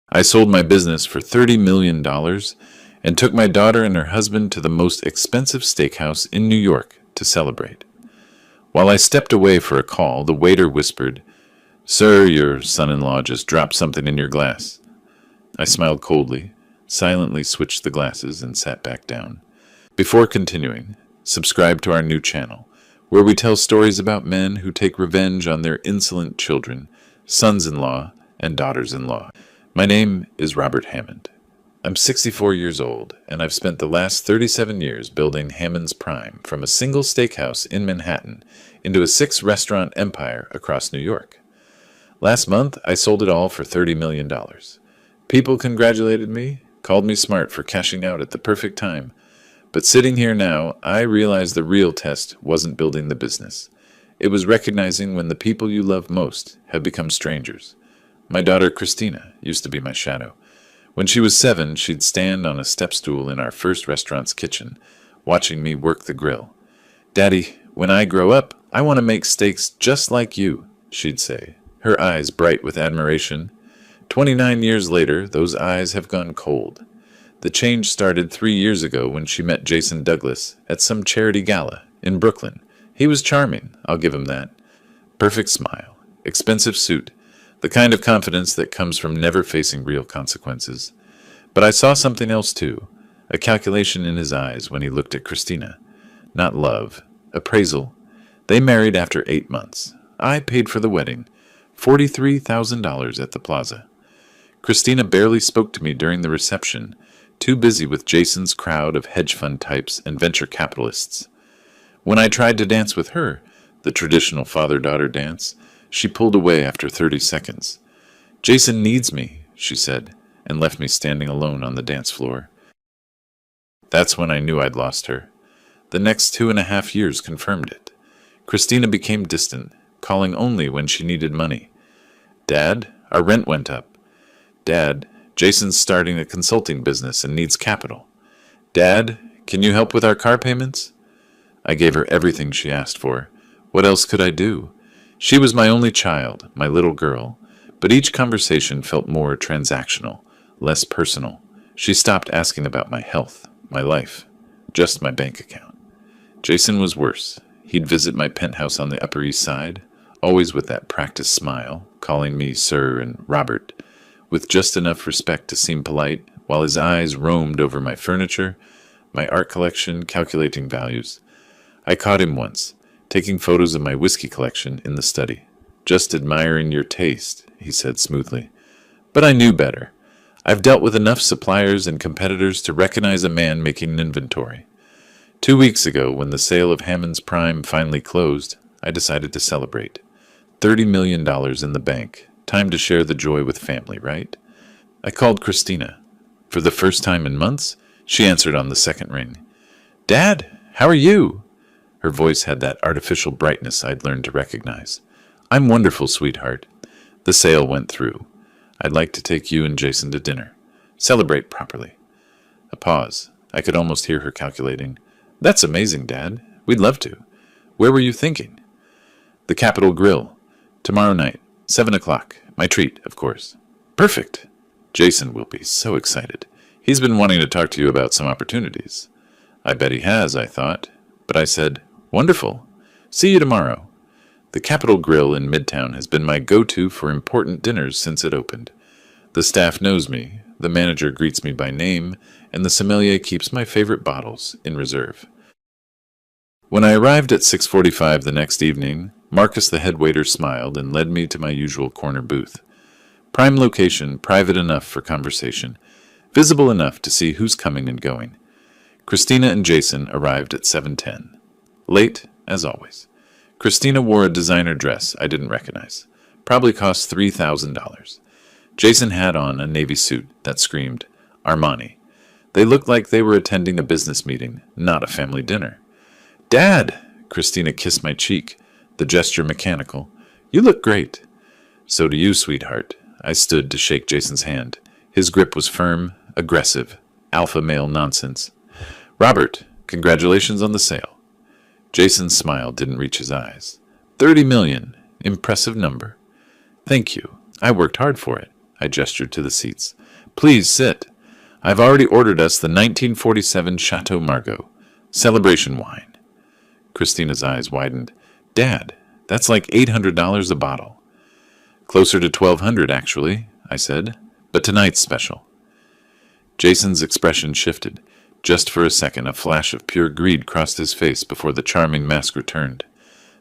I sold my business for $30 million and took my daughter and her husband to the most expensive steakhouse in New York to celebrate. While I stepped away for a call, the waiter whispered, "Sir, your son-in-law just dropped something in your glass." I smiled coldly, silently switched the glasses, and sat back down. Before continuing, subscribe to our new channel, where we tell stories about men who take revenge on their insolent children, sons-in-law, and daughters-in-law. My name is Robert Hammond. I'm 64 years old, and I've spent the last 37 years building Hammond's Prime from a single steakhouse in Manhattan into a 6-restaurant empire across New York. Last month, I sold it all for $30 million. People congratulated me, called me smart for cashing out at the perfect time. But sitting here now, I realize the real test wasn't building the business. It was recognizing when the people you love most have become strangers. My daughter Christina used to be my shadow. When she was 7, she'd stand on a step stool in our first restaurant's kitchen, watching me work the grill. "Daddy, when I grow up, I want to make steaks just like you," she'd say, her eyes bright with admiration. 29 years later, those eyes have gone cold. The change started 3 years ago when she met Jason Douglas at some charity gala in Brooklyn. He was charming, I'll give him that. Perfect smile, expensive suit, the kind of confidence that comes from never facing real consequences. But I saw something else too, a calculation in his eyes when he looked at Christina. Not love, appraisal. They married after 8 months. I paid for the wedding, $43,000 at the plaza. Christina barely spoke to me during the reception, too busy with Jason's crowd of hedge fund types and venture capitalists. When I tried to dance with her, the traditional father-daughter dance, she pulled away after 30 seconds. "Jason needs me," she said, and left me standing alone on the dance floor. That's when I knew I'd lost her. The next 2.5 years confirmed it. Christina became distant, calling only when she needed money. "Dad, our rent went up." "Dad, Jason's starting a consulting business and needs capital." "Dad, can you help with our car payments?" I gave her everything she asked for. What else could I do? She was my only child, my little girl, but each conversation felt more transactional, less personal. She stopped asking about my health, my life, just my bank account. Jason was worse. He'd visit my penthouse on the Upper East Side, always with that practiced smile, calling me Sir and Robert, with just enough respect to seem polite, while his eyes roamed over my furniture, my art collection, calculating values. I caught him once, taking photos of my whiskey collection in the study. "Just admiring your taste," he said smoothly. But I knew better. I've dealt with enough suppliers and competitors to recognize a man making an inventory. 2 weeks ago, when the sale of Hammond's Prime finally closed, I decided to celebrate. $30 million in the bank. Time to share the joy with family, right? I called Christina. For the first time in months, she answered on the second ring. "Dad, how are you?" Her voice had that artificial brightness I'd learned to recognize. "I'm wonderful, sweetheart. The sale went through. I'd like to take you and Jason to dinner. Celebrate properly." A pause. I could almost hear her calculating. "That's amazing, Dad. We'd love to. Where were you thinking?" "The Capitol Grill. Tomorrow night, 7 o'clock. My treat, of course." "Perfect." Jason will be so excited. He's been wanting to talk to you about some opportunities. I bet he has, I thought. But I said, "Wonderful. See you tomorrow." The Capitol Grill in Midtown has been my go-to for important dinners since it opened. The staff knows me, the manager greets me by name, and the sommelier keeps my favorite bottles in reserve. When I arrived at 6:45 the next evening, Marcus the head waiter smiled and led me to my usual corner booth. Prime location, private enough for conversation, visible enough to see who's coming and going. Christina and Jason arrived at 7:10. Late, as always. Christina wore a designer dress I didn't recognize. Probably cost $3,000. Jason had on a navy suit that screamed, Armani. They looked like they were attending a business meeting, not a family dinner. "Dad!" Christina kissed my cheek, the gesture mechanical. "You look great." "So do you, sweetheart." I stood to shake Jason's hand. His grip was firm, aggressive, alpha male nonsense. "Robert, congratulations on the sale." Jason's smile didn't reach his eyes. $30 million. Impressive number. "Thank you. I worked hard for it. I gestured to the seats. Please sit. I've already ordered us the 1947 Chateau Margaux. Celebration wine. Christina's eyes widened. Dad, that's like $800 a bottle. Closer to $1,200, actually, I said. But tonight's special. Jason's expression shifted. Just for a second, a flash of pure greed crossed his face before the charming mask returned.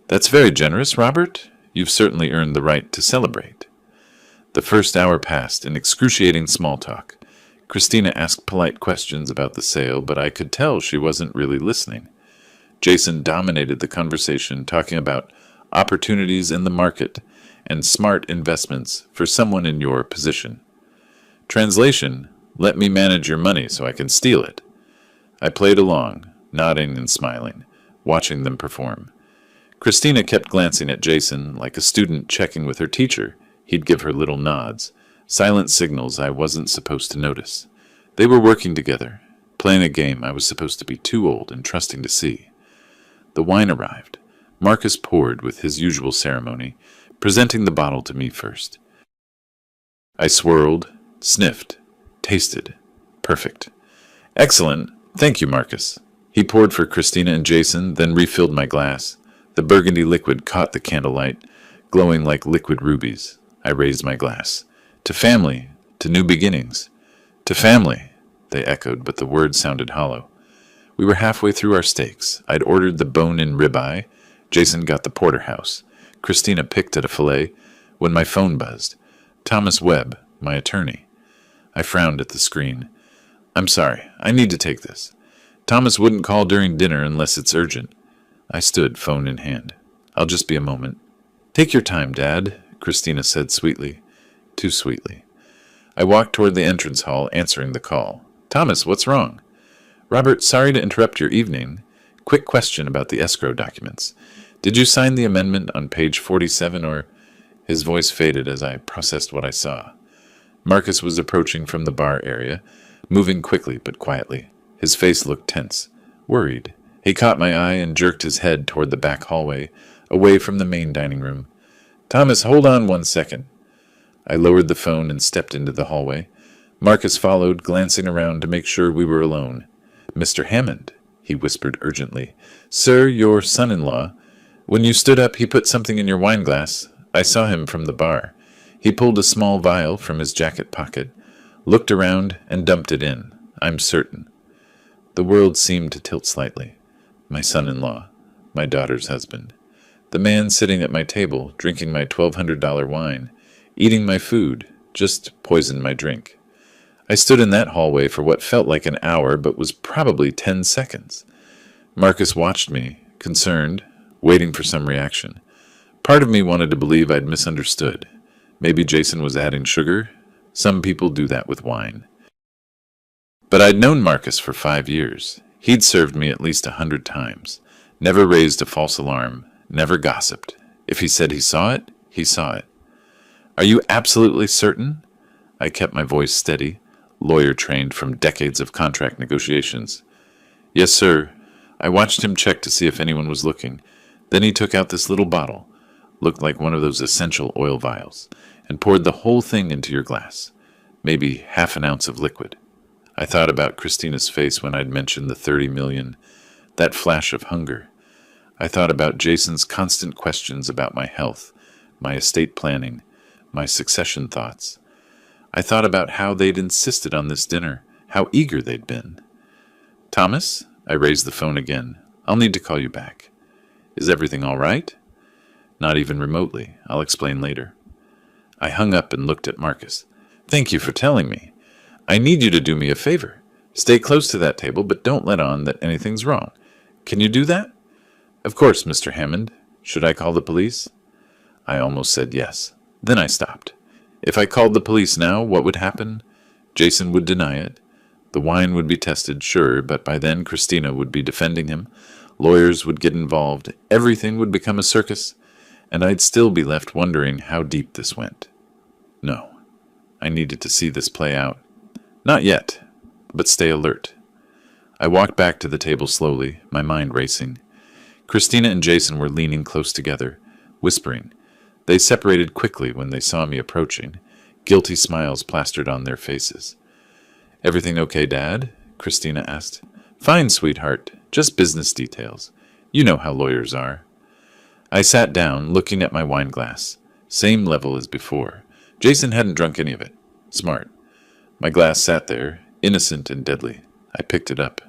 That's very generous, Robert. You've certainly earned the right to celebrate. The first hour passed in excruciating small talk. Christina asked polite questions about the sale, but I could tell she wasn't really listening. Jason dominated the conversation, talking about opportunities in the market and smart investments for someone in your position. Translation, let me manage your money so I can steal it. I played along, nodding and smiling, watching them perform. Christina kept glancing at Jason like a student checking with her teacher. He'd give her little nods, silent signals I wasn't supposed to notice. They were working together, playing a game I was supposed to be too old and trusting to see. The wine arrived. Marcus poured with his usual ceremony, presenting the bottle to me first. I swirled, sniffed, tasted. Perfect. Excellent. Thank you, Marcus. He poured for Christina and Jason, then refilled my glass. The burgundy liquid caught the candlelight, glowing like liquid rubies. I raised my glass. To family, to new beginnings. To family, they echoed, but the words sounded hollow. We were halfway through our steaks. I'd ordered the bone-in ribeye. Jason got the porterhouse. Christina picked at a fillet when my phone buzzed. Thomas Webb, my attorney. I frowned at the screen. I'm sorry, I need to take this. Thomas wouldn't call during dinner unless it's urgent. I stood, phone in hand. I'll just be a moment. Take your time, Dad, Christina said sweetly. Too sweetly. I walked toward the entrance hall, answering the call. Thomas, what's wrong? Robert, sorry to interrupt your evening. Quick question about the escrow documents. Did you sign the amendment on page 47 or... His voice faded as I processed what I saw. Marcus was approaching from the bar area, moving quickly but quietly. His face looked tense, worried. He caught my eye and jerked his head toward the back hallway, away from the main dining room. Thomas, hold on 1 second. I lowered the phone and stepped into the hallway. Marcus followed, glancing around to make sure we were alone. Mr. Hammond, he whispered urgently. Sir, your son-in-law. When you stood up, he put something in your wine glass. I saw him from the bar. He pulled a small vial from his jacket pocket, looked around, and dumped it in. I'm certain. The world seemed to tilt slightly. My son-in-law, my daughter's husband. The man sitting at my table, drinking my $1,200 wine, eating my food, just poisoned my drink. I stood in that hallway for what felt like an hour, but was probably 10 seconds. Marcus watched me, concerned, waiting for some reaction. Part of me wanted to believe I'd misunderstood. Maybe Jason was adding sugar. Some people do that with wine. But I'd known Marcus for 5 years. He'd served me at least 100 times. Never raised a false alarm. Never gossiped. If he said he saw it, he saw it. Are you absolutely certain? I kept my voice steady, lawyer trained from decades of contract negotiations. Yes, sir. I watched him check to see if anyone was looking. Then he took out this little bottle, looked like one of those essential oil vials, and poured the whole thing into your glass. Maybe half an ounce of liquid. I thought about Christina's face when I'd mentioned the 30 million, that flash of hunger. I thought about Jason's constant questions about my health, my estate planning, my succession thoughts. I thought about how they'd insisted on this dinner, how eager they'd been. Thomas, I raised the phone again. I'll need to call you back. Is everything all right? Not even remotely. I'll explain later. I hung up and looked at Marcus. Thank you for telling me. I need you to do me a favor. Stay close to that table, but don't let on that anything's wrong. Can you do that? Of course, Mr. Hammond. Should I call the police? I almost said yes. Then I stopped. If I called the police now, what would happen? Jason would deny it. The wine would be tested, sure, but by then Christina would be defending him. Lawyers would get involved. Everything would become a circus. And I'd still be left wondering how deep this went. No. I needed to see this play out. Not yet, but stay alert. I walked back to the table slowly, my mind racing. Christina and Jason were leaning close together, whispering. They separated quickly when they saw me approaching, Guilty smiles plastered on their faces. "Everything okay, Dad?" Christina asked. "Fine, sweetheart. Just business details. You know how lawyers are." I sat down, looking at my wine glass. Same level as before. Jason hadn't drunk any of it. Smart. My glass sat there, innocent and deadly. I picked it up.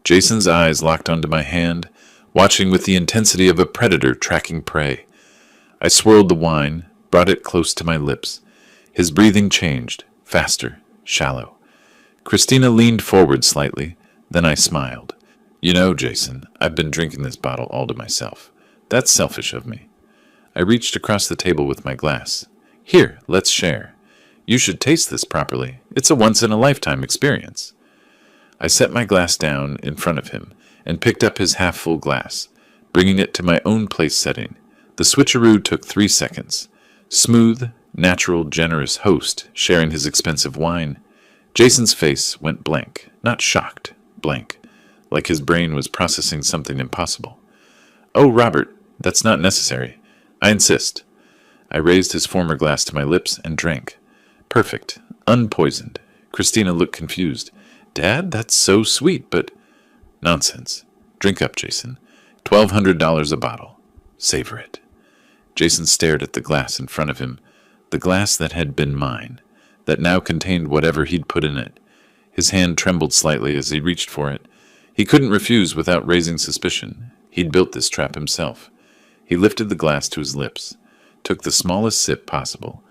Jason's eyes locked onto my hand, watching with the intensity of a predator tracking prey. I swirled the wine, brought it close to my lips. His breathing changed, faster, shallow. Christina leaned forward slightly, then I smiled. "You know, Jason, I've been drinking this bottle all to myself. That's selfish of me." I reached across the table with my glass. "Here, let's share. You should taste this properly. It's a once-in-a-lifetime experience." I set my glass down in front of him and picked up his half-full glass, bringing it to my own place setting. The switcheroo took 3 seconds. Smooth, natural, generous host sharing his expensive wine. Jason's face went blank, not shocked, blank, like his brain was processing something impossible. "Oh, Robert, that's not necessary. I insist." I raised his former glass to my lips and drank. Perfect, unpoisoned. Christina looked confused. "Dad, that's so sweet, but—" "Nonsense. Drink up, Jason. $1,200 a bottle. Savor it." Jason stared at the glass in front of him, the glass that had been mine, that now contained whatever he'd put in it. His hand trembled slightly as he reached for it. He couldn't refuse without raising suspicion. He'd built this trap himself. He lifted the glass to his lips, took the smallest sip possible,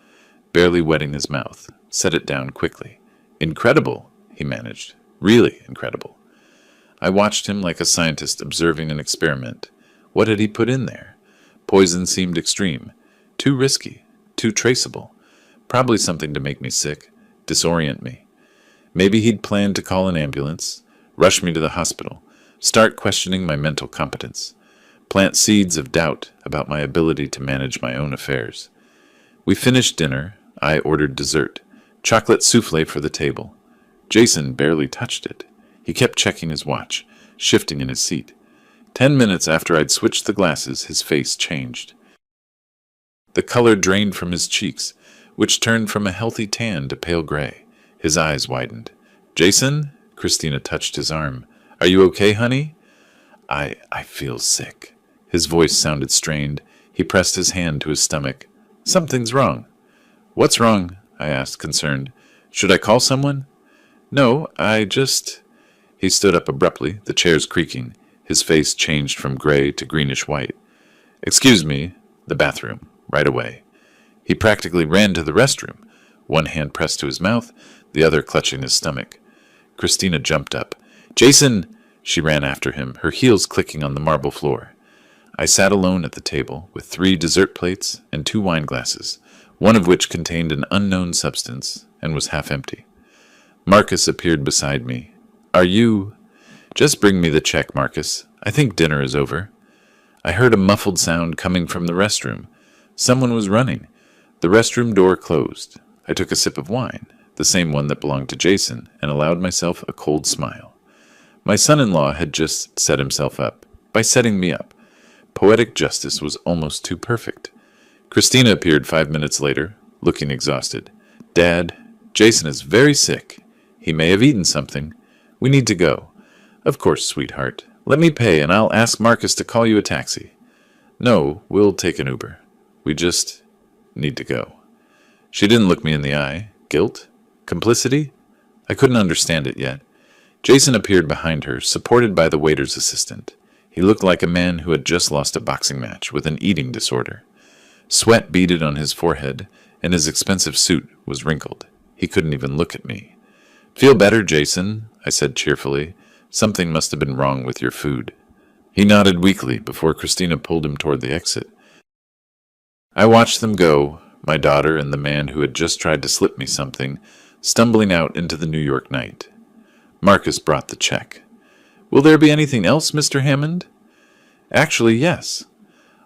barely wetting his mouth, set it down quickly. "Incredible," he managed. "Really incredible." I watched him like a scientist observing an experiment. What had he put in there? Poison seemed extreme, too risky, too traceable. Probably something to make me sick, disorient me. Maybe he'd planned to call an ambulance, rush me to the hospital, start questioning my mental competence, plant seeds of doubt about my ability to manage my own affairs. We finished dinner. I ordered dessert, chocolate souffle for the table. Jason barely touched it. He kept checking his watch, shifting in his seat. 10 minutes after I'd switched the glasses, his face changed. The color drained from his cheeks, which turned from a healthy tan to pale gray. His eyes widened. "Jason?" Christina touched his arm. "Are you okay, honey?" I feel sick." His voice sounded strained. He pressed his hand to his stomach. "Something's wrong." "What's wrong?" I asked, concerned. "Should I call someone?" "No, I just—" He stood up abruptly, the chairs creaking. His face changed from gray to greenish white. "Excuse me, the bathroom, right away." He practically ran to the restroom, one hand pressed to his mouth, the other clutching his stomach. Christina jumped up. "Jason!" She ran after him, her heels clicking on the marble floor. I sat alone at the table, with 3 dessert plates and 2 wine glasses, one of which contained an unknown substance and was half empty. Marcus appeared beside me. "Are you—" "Just bring me the check, Marcus. I think dinner is over." I heard a muffled sound coming from the restroom. Someone was running. The restroom door closed. I took a sip of wine, the same one that belonged to Jason, and allowed myself a cold smile. My son-in-law had just set himself up, by setting me up. Poetic justice was almost too perfect. Christina appeared 5 minutes later, looking exhausted. "Dad, Jason is very sick. He may have eaten something. We need to go." "Of course, sweetheart. Let me pay, and I'll ask Marcus to call you a taxi." "No, we'll take an Uber. We just need to go." She didn't look me in the eye. Guilt? Complicity? I couldn't understand it yet. Jason appeared behind her, supported by the waiter's assistant. He looked like a man who had just lost a boxing match with an eating disorder. Sweat beaded on his forehead, and his expensive suit was wrinkled. He couldn't even look at me. "Feel better, Jason?" I said cheerfully. "Something must have been wrong with your food." He nodded weakly before Christina pulled him toward the exit. I watched them go, my daughter and the man who had just tried to slip me something, stumbling out into the New York night. Marcus brought the check. "Will there be anything else, Mr. Hammond?" "Actually, yes."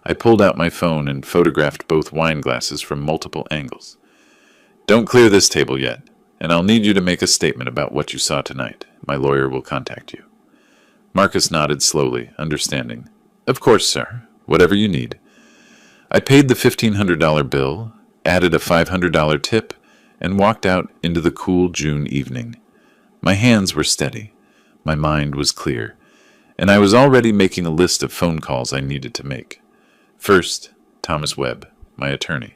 I pulled out my phone and photographed both wine glasses from multiple angles. "Don't clear this table yet, and I'll need you to make a statement about what you saw tonight. My lawyer will contact you." Marcus nodded slowly, understanding. "Of course, sir. Whatever you need." I paid the $1,500 bill, added a $500 tip, and walked out into the cool June evening. My hands were steady. My mind was clear, and I was already making a list of phone calls I needed to make. First, Thomas Webb, my attorney.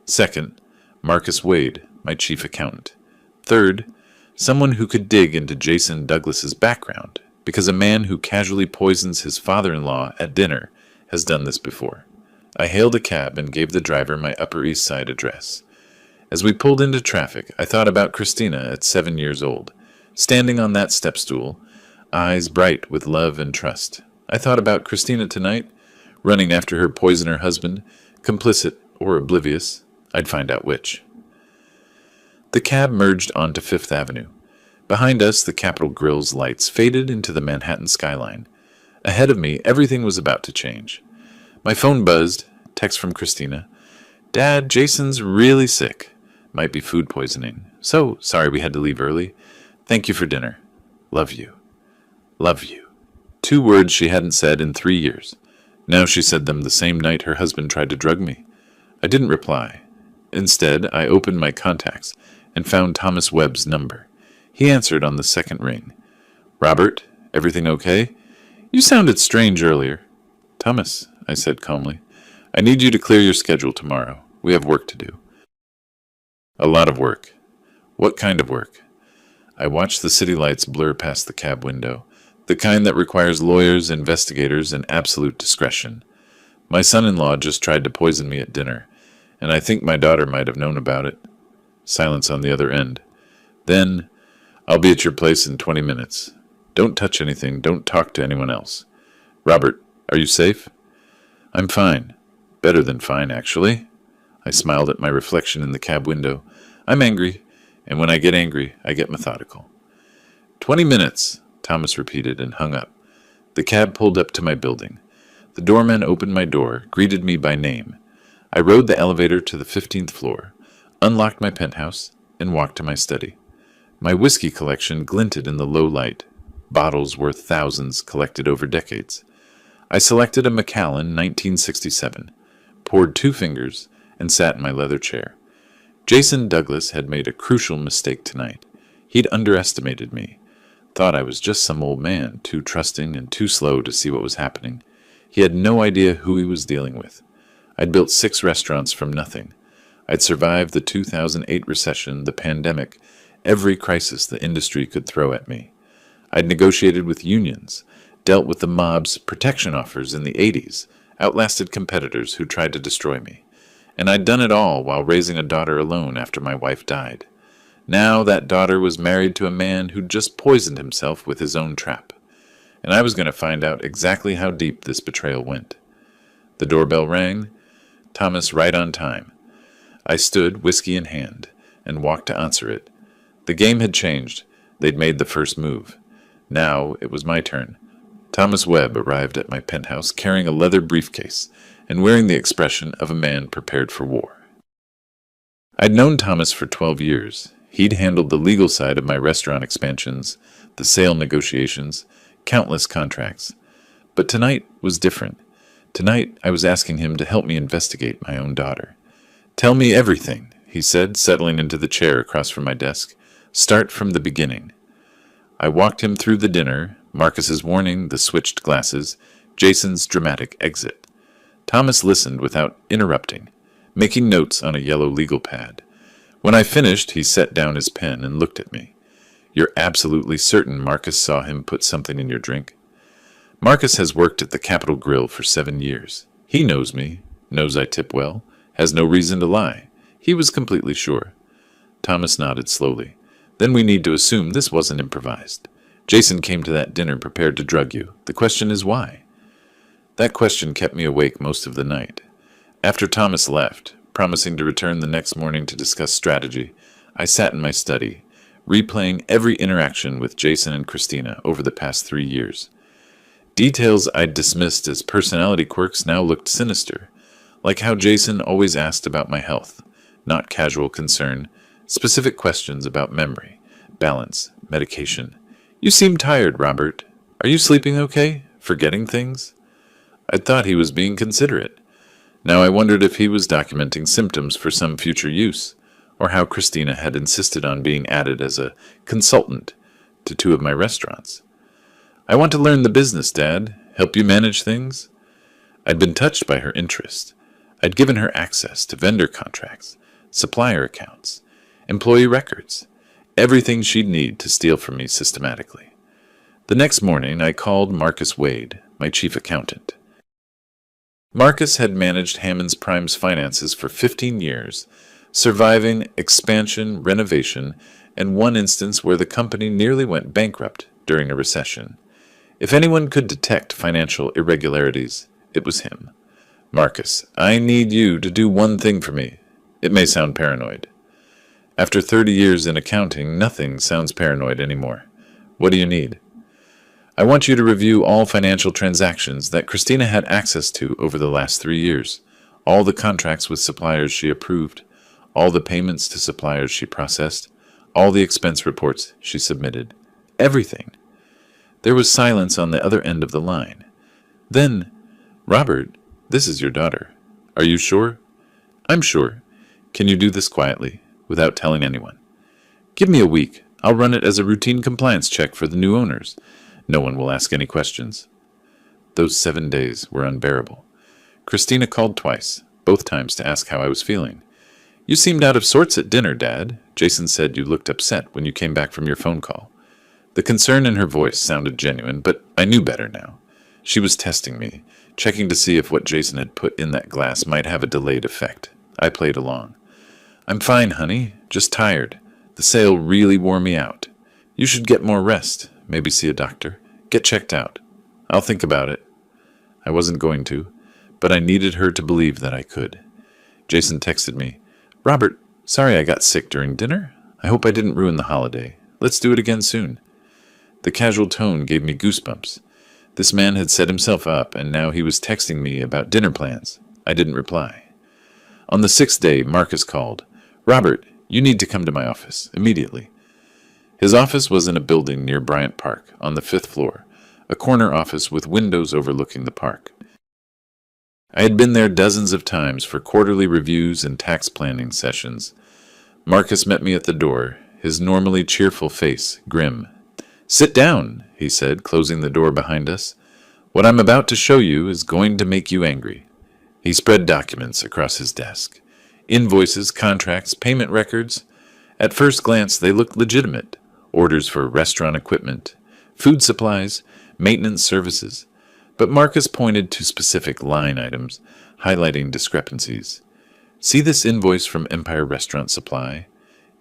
Second, Marcus Wade, my chief accountant. Third, someone who could dig into Jason Douglas's background, because a man who casually poisons his father-in-law at dinner has done this before. I hailed a cab and gave the driver my Upper East Side address. As we pulled into traffic, I thought about Christina at 7 years old, standing on that step stool, eyes bright with love and trust. I thought about Christina tonight, running after her poisoner husband, complicit or oblivious. I'd find out which. The cab merged onto Fifth Avenue. Behind us, the Capitol Grille's lights faded into the Manhattan skyline. Ahead of me, everything was about to change. My phone buzzed. Text from Christina. Dad, Jason's really sick. Might be food poisoning. So, sorry we had to leave early. Thank you for dinner. Love you. Love you. 2 words she hadn't said in 3 years. Now she said them the same night her husband tried to drug me. I didn't reply. Instead, I opened my contacts and found Thomas Webb's number. He answered on the second ring. Robert, everything okay? You sounded strange earlier. Thomas, I said calmly, I need you to clear your schedule tomorrow. We have work to do. A lot of work. What kind of work? I watched the city lights blur past the cab window, the kind that requires lawyers, investigators, and absolute discretion. My son-in-law just tried to poison me at dinner, and I think my daughter might have known about it. Silence on the other end. Then, I'll be at your place in 20 minutes. Don't touch anything. Don't talk to anyone else. Robert, are you safe? I'm fine. Better than fine, actually. I smiled at my reflection in the cab window. I'm angry, and when I get angry, I get methodical. 20 minutes, Thomas repeated and hung up. The cab pulled up to my building. The doorman opened my door, greeted me by name. I rode the elevator to the 15th floor, unlocked my penthouse, and walked to my study. My whiskey collection glinted in the low light, bottles worth thousands collected over decades. I selected a Macallan 1967, poured 2 fingers, and sat in my leather chair. Jason Douglas had made a crucial mistake tonight. He'd underestimated me, thought I was just some old man, too trusting and too slow to see what was happening. He had no idea who he was dealing with. I'd built 6 restaurants from nothing. I'd survived the 2008 recession, the pandemic, every crisis the industry could throw at me. I'd negotiated with unions, dealt with the mob's protection offers in the 80s, outlasted competitors who tried to destroy me. And I'd done it all while raising a daughter alone after my wife died. Now that daughter was married to a man who'd just poisoned himself with his own trap. And I was going to find out exactly how deep this betrayal went. The doorbell rang. Thomas right on time. I stood, whiskey in hand, and walked to answer it. The game had changed. They'd made the first move. Now it was my turn. Thomas Webb arrived at my penthouse carrying a leather briefcase and wearing the expression of a man prepared for war. I'd known Thomas for 12 years. He'd handled the legal side of my restaurant expansions, the sale negotiations, countless contracts. But tonight was different. Tonight I was asking him to help me investigate my own daughter. Tell me everything, he said, settling into the chair across from my desk. Start from the beginning. I walked him through the dinner, Marcus's warning, the switched glasses, Jason's dramatic exit. Thomas listened without interrupting, making notes on a yellow legal pad. When I finished, he set down his pen and looked at me. You're absolutely certain Marcus saw him put something in your drink? Marcus has worked at the Capitol Grill for 7 years. He knows me, knows I tip well, has no reason to lie. He was completely sure. Thomas nodded slowly. Then we need to assume this wasn't improvised. Jason came to that dinner prepared to drug you. The question is why? That question kept me awake most of the night. After Thomas left, promising to return the next morning to discuss strategy, I sat in my study, replaying every interaction with Jason and Christina over the past 3 years. Details I'd dismissed as personality quirks now looked sinister, like how Jason always asked about my health, not casual concern, specific questions about memory, balance, medication. You seem tired, Robert. Are you sleeping okay? Forgetting things? I thought he was being considerate. Now I wondered if he was documenting symptoms for some future use, or how Christina had insisted on being added as a consultant to two of my restaurants. I want to learn the business, Dad. Help you manage things? I'd been touched by her interest. I'd given her access to vendor contracts, supplier accounts, employee records, everything she'd need to steal from me systematically. The next morning, I called Marcus Wade, my chief accountant. Marcus had managed Hammond's Prime's finances for 15 years, surviving expansion, renovation, and one instance where the company nearly went bankrupt during a recession. If anyone could detect financial irregularities, it was him. Marcus, I need you to do one thing for me. It may sound paranoid. After 30 years in accounting, nothing sounds paranoid anymore. What do you need? I want you to review all financial transactions that Christina had access to over the last 3 years, all the contracts with suppliers she approved, all the payments to suppliers she processed, all the expense reports she submitted. Everything. There was silence on the other end of the line. Then, Robert, this is your daughter. Are you sure? I'm sure. Can you do this quietly, without telling anyone? Give me a week. I'll run it as a routine compliance check for the new owners. No one will ask any questions. Those 7 days were unbearable. Christina called twice, both times to ask how I was feeling. You seemed out of sorts at dinner, Dad. Jason said you looked upset when you came back from your phone call. The concern in her voice sounded genuine, but I knew better now. She was testing me, checking to see if what Jason had put in that glass might have a delayed effect. I played along. I'm fine, honey. Just tired. The sale really wore me out. You should get more rest. Maybe see a doctor. Get checked out. I'll think about it. I wasn't going to, but I needed her to believe that I could. Jason texted me, Robert, sorry I got sick during dinner. I hope I didn't ruin the holiday. Let's do it again soon. The casual tone gave me goosebumps. This man had set himself up, and now he was texting me about dinner plans. I didn't reply. On the 6th day, Marcus called. Robert, you need to come to my office, immediately. His office was in a building near Bryant Park, on the 5th floor, a corner office with windows overlooking the park. I had been there dozens of times for quarterly reviews and tax planning sessions. Marcus met me at the door, his normally cheerful face grim. Sit down, he said, closing the door behind us. What I'm about to show you is going to make you angry. He spread documents across his desk. Invoices, contracts, payment records. At first glance, they looked legitimate. Orders for restaurant equipment, food supplies, maintenance services. But Marcus pointed to specific line items, highlighting discrepancies. See this invoice from Empire Restaurant Supply?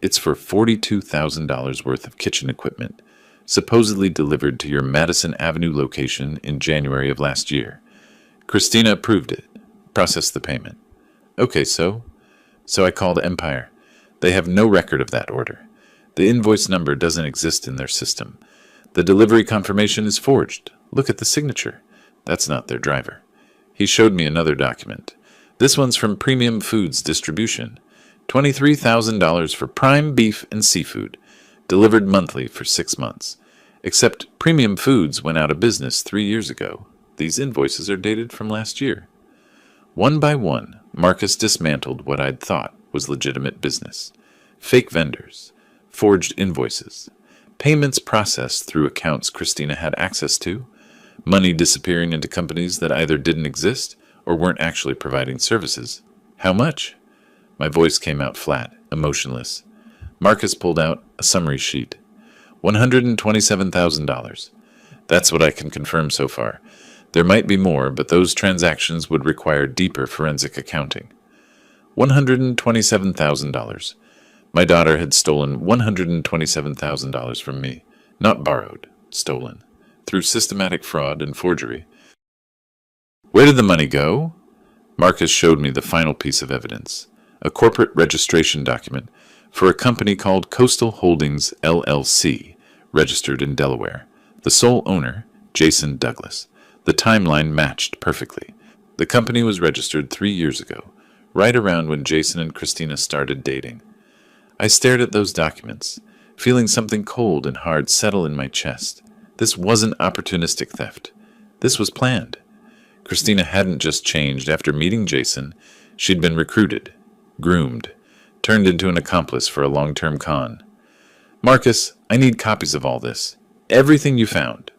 It's for $42,000 worth of kitchen equipment, supposedly delivered to your Madison Avenue location in January of last year. Christina approved it, processed the payment. Okay, so I called Empire. They have no record of that order. The invoice number doesn't exist in their system. The delivery confirmation is forged. Look at the signature. That's not their driver. He showed me another document. This one's from Premium Foods Distribution. $23,000 for prime beef and seafood, delivered monthly for 6 months. Except Premium Foods went out of business 3 years ago. These invoices are dated from last year. One by one, Marcus dismantled what I'd thought was legitimate business. Fake vendors, forged invoices, payments processed through accounts Christina had access to, money disappearing into companies that either didn't exist or weren't actually providing services. How much? My voice came out flat, emotionless. Marcus pulled out a summary sheet. $127,000. That's what I can confirm so far. There might be more, but those transactions would require deeper forensic accounting. $127,000. My daughter had stolen $127,000 from me. Not borrowed, stolen. Through systematic fraud and forgery. Where did the money go? Marcus showed me the final piece of evidence. A corporate registration document for a company called Coastal Holdings, LLC, registered in Delaware. The sole owner, Jason Douglas. The timeline matched perfectly. The company was registered 3 years ago, right around when Jason and Christina started dating. I stared at those documents, feeling something cold and hard settle in my chest. This wasn't opportunistic theft. This was planned. Christina hadn't just changed after meeting Jason. She'd been recruited, groomed, turned into an accomplice for a long-term con. Marcus, I need copies of all this. Everything you found.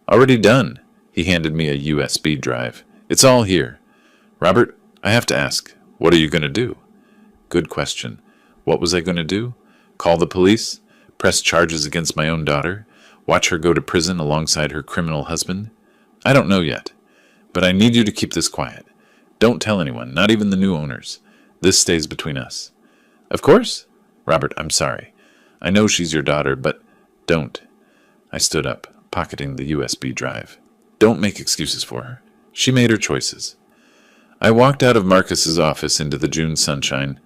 Already done. He handed me a USB drive. It's all here. Robert, I have to ask, what are you going to do? Good question. What was I going to do? Call the police? Press charges against my own daughter? Watch her go to prison alongside her criminal husband? I don't know yet. But I need you to keep this quiet. Don't tell anyone, not even the new owners. This stays between us. Of course. Robert, I'm sorry. I know she's your daughter, but don't. I stood up, pocketing the USB drive. Don't make excuses for her. She made her choices. I walked out of Marcus's office into the June sunshine,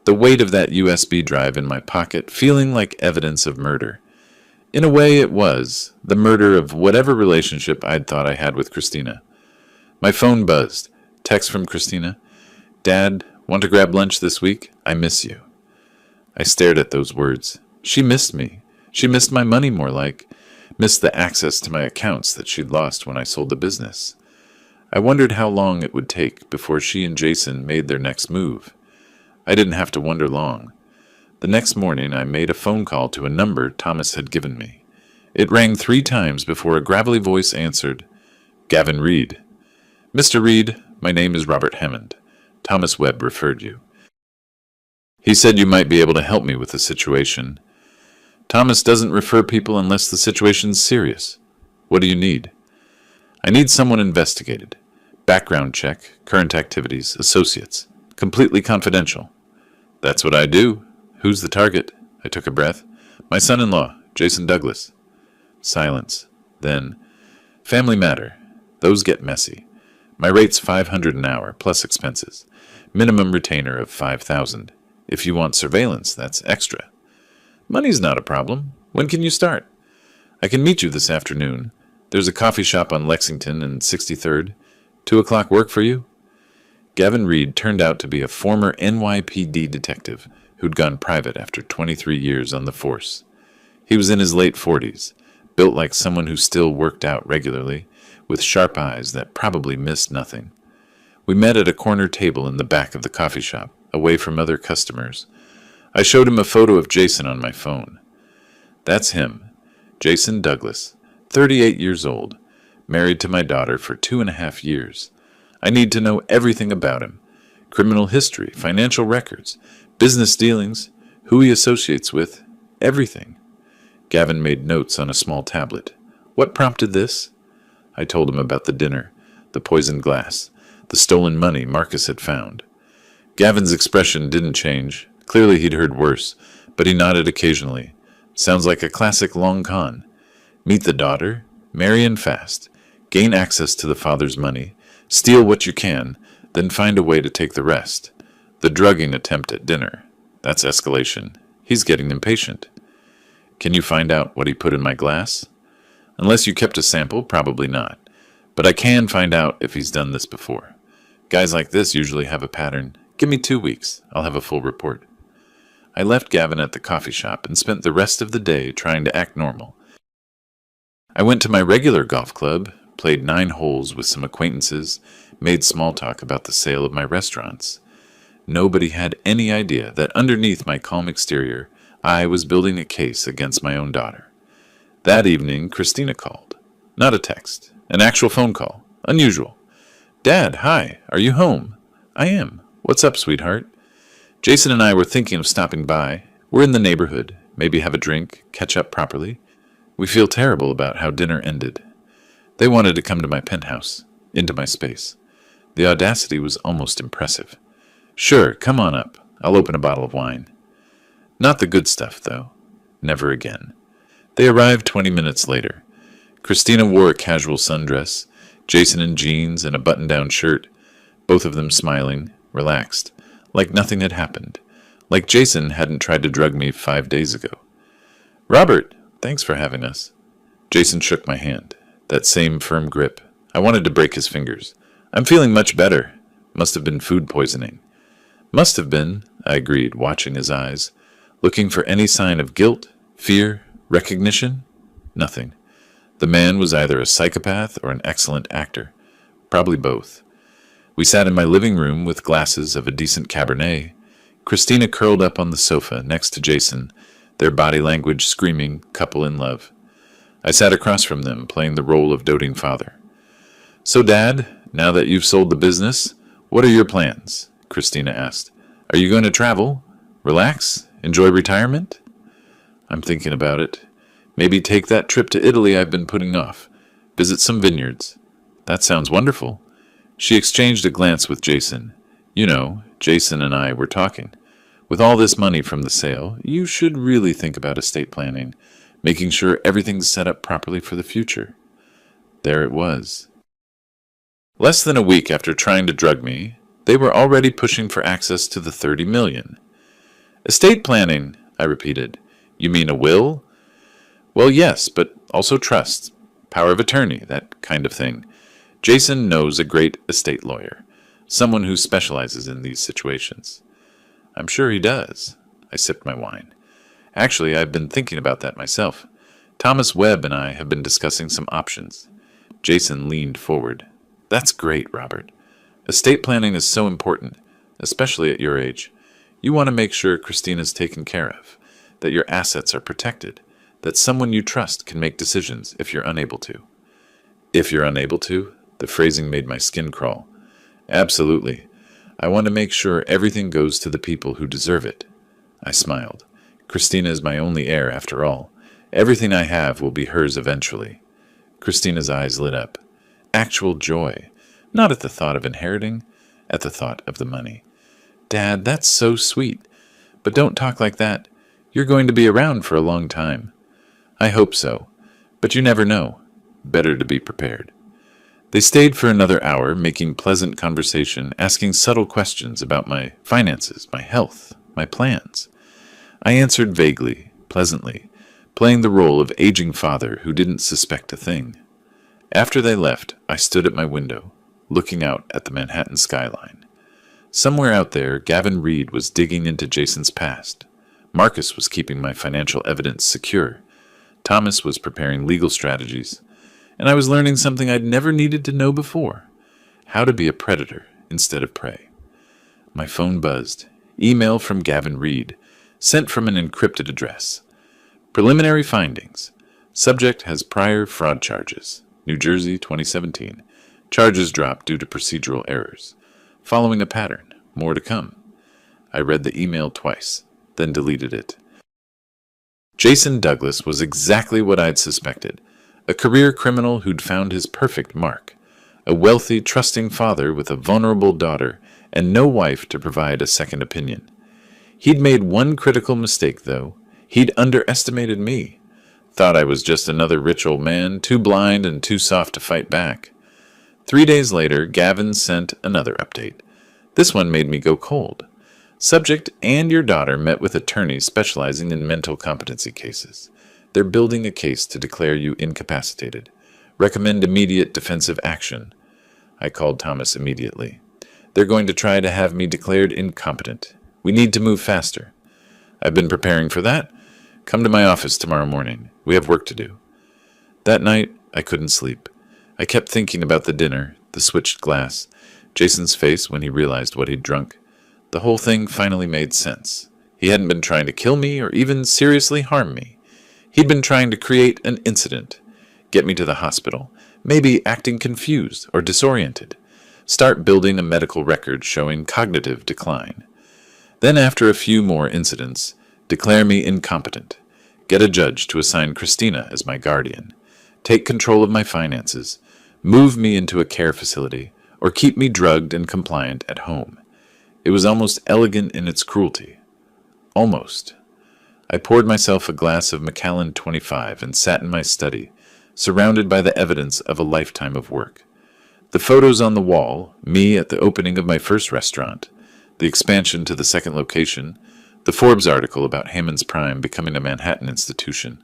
the weight of that USB drive in my pocket feeling like evidence of murder. In a way, it was the murder of whatever relationship I'd thought I had with Christina. My phone buzzed. Text from Christina. Dad, want to grab lunch this week? I miss you. I stared at those words. She missed me. She missed my money, more like. Missed the access to my accounts that she'd lost when I sold the business. I wondered how long it would take before she and Jason made their next move. I didn't have to wonder long. The next morning, I made a phone call to a number Thomas had given me. It rang 3 times before a gravelly voice answered. Gavin Reed. Mr. Reed, my name is Robert Hammond. Thomas Webb referred you. He said you might be able to help me with the situation. Thomas doesn't refer people unless the situation's serious. What do you need? I need someone investigated. Background check, current activities, associates. Completely confidential. That's what I do. Who's the target? I took a breath. My son-in-law, Jason Douglas. Silence. Then, family matter. Those get messy. My rate's $500 an hour, plus expenses. Minimum retainer of $5,000. If you want surveillance, that's extra. Money's not a problem. When can you start? I can meet you this afternoon. There's a coffee shop on Lexington and 63rd. 2 o'clock work for you? Gavin Reed turned out to be a former NYPD detective who'd gone private after 23 years on the force. He was in his late 40s, built like someone who still worked out regularly, with sharp eyes that probably missed nothing. We met at a corner table in the back of the coffee shop, away from other customers. I showed him a photo of Jason on my phone. That's him, Jason Douglas, 38 years old, married to my daughter for 2.5 years. I need to know everything about him. Criminal history, financial records, business dealings, who he associates with, everything. Gavin made notes on a small tablet. What prompted this? I told him about the dinner, the poisoned glass, the stolen money Marcus had found. Gavin's expression didn't change. Clearly he'd heard worse, but he nodded occasionally. Sounds like a classic long con. Meet the daughter, marry in fast, gain access to the father's money, steal what you can, then find a way to take the rest. The drugging attempt at dinner. That's escalation. He's getting impatient. Can you find out what he put in my glass? Unless you kept a sample, probably not. But I can find out if he's done this before. Guys like this usually have a pattern. Give me 2 weeks. I'll have a full report. I left Gavin at the coffee shop and spent the rest of the day trying to act normal. I went to my regular golf club, played 9 holes with some acquaintances, made small talk about the sale of my restaurants. Nobody had any idea that underneath my calm exterior, I was building a case against my own daughter. That evening, Christina called. Not a text, an actual phone call. Unusual. Dad, hi, are you home? I am. What's up, sweetheart? Jason and I were thinking of stopping by. We're in the neighborhood. Maybe have a drink, catch up properly. We feel terrible about how dinner ended. They wanted to come to my penthouse, into my space. The audacity was almost impressive. Sure, come on up. I'll open a bottle of wine. Not the good stuff, though. Never again. They arrived 20 minutes later. Christina wore a casual sundress, Jason in jeans and a button-down shirt, both of them smiling, relaxed, like nothing had happened, like Jason hadn't tried to drug me 5 days ago. Robert, thanks for having us. Jason shook my hand, that same firm grip. I wanted to break his fingers. I'm feeling much better. Must have been food poisoning. Must have been, I agreed, watching his eyes, looking for any sign of guilt, fear, recognition. Nothing. The man was either a psychopath or an excellent actor. Probably both. We sat in my living room with glasses of a decent Cabernet, Christina curled up on the sofa next to Jason, their body language screaming couple in love. I sat across from them, playing the role of doting father. "So, Dad, now that you've sold the business, what are your plans?" Christina asked. "Are you going to travel? Relax? Enjoy retirement?" "I'm thinking about it. Maybe take that trip to Italy I've been putting off. Visit some vineyards." "That sounds wonderful." She exchanged a glance with Jason. "You know, Jason and I were talking. With all this money from the sale, you should really think about estate planning, making sure everything's set up properly for the future." There it was. Less than a week after trying to drug me, they were already pushing for access to the $30 million. "Estate planning," I repeated. "You mean a will?" "Well, yes, but also trust, power of attorney, that kind of thing. Jason knows a great estate lawyer, someone who specializes in these situations." "I'm sure he does." I sipped my wine. "Actually, I've been thinking about that myself. Thomas Webb and I have been discussing some options." Jason leaned forward. "That's great, Robert. Estate planning is so important, especially at your age. You want to make sure Christina's taken care of, that your assets are protected, that someone you trust can make decisions if you're unable to." "If you're unable to?" The phrasing made my skin crawl. "Absolutely. I want to make sure everything goes to the people who deserve it." I smiled. Christina is my only heir, after all. Everything I have will be hers eventually. Christina's eyes lit up. Actual joy. Not at the thought of inheriting, at the thought of the money. "Dad, that's so sweet. But don't talk like that. You're going to be around for a long time." "I hope so. But you never know. Better to be prepared." They stayed for another hour, making pleasant conversation, asking subtle questions about my finances, my health, my plans. I answered vaguely, pleasantly, playing the role of aging father who didn't suspect a thing. After they left, I stood at my window, looking out at the Manhattan skyline. Somewhere out there, Gavin Reed was digging into Jason's past. Marcus was keeping my financial evidence secure. Thomas was preparing legal strategies. And I was learning something I'd never needed to know before: how to be a predator instead of prey. My phone buzzed. Email from Gavin Reed, sent from an encrypted address. Preliminary findings. Subject has prior fraud charges. New Jersey, 2017. Charges dropped due to procedural errors. Following a pattern. More to come. I read the email twice, then deleted it. Jason Douglas was exactly what I'd suspected. A career criminal who'd found his perfect mark. A wealthy, trusting father with a vulnerable daughter and no wife to provide a second opinion. He'd made one critical mistake, though. He'd underestimated me. Thought I was just another rich old man, too blind and too soft to fight back. 3 days later, Gavin sent another update. This one made me go cold. Subject and your daughter met with attorneys specializing in mental competency cases. They're building a case to declare you incapacitated. Recommend immediate defensive action. I called Thomas immediately. They're going to try to have me declared incompetent. We need to move faster. I've been preparing for that. Come to my office tomorrow morning. We have work to do. That night, I couldn't sleep. I kept thinking about the dinner, the switched glass, Jason's face when he realized what he'd drunk. The whole thing finally made sense. He hadn't been trying to kill me or even seriously harm me. He'd been trying to create an incident, get me to the hospital, maybe acting confused or disoriented, start building a medical record showing cognitive decline. Then after a few more incidents, declare me incompetent, get a judge to assign Christina as my guardian, take control of my finances, move me into a care facility, or keep me drugged and compliant at home. It was almost elegant in its cruelty. Almost. I poured myself a glass of Macallan 25 and sat in my study, surrounded by the evidence of a lifetime of work. The photos on the wall, me at the opening of my first restaurant, the expansion to the second location, the Forbes article about Hammond's Prime becoming a Manhattan institution.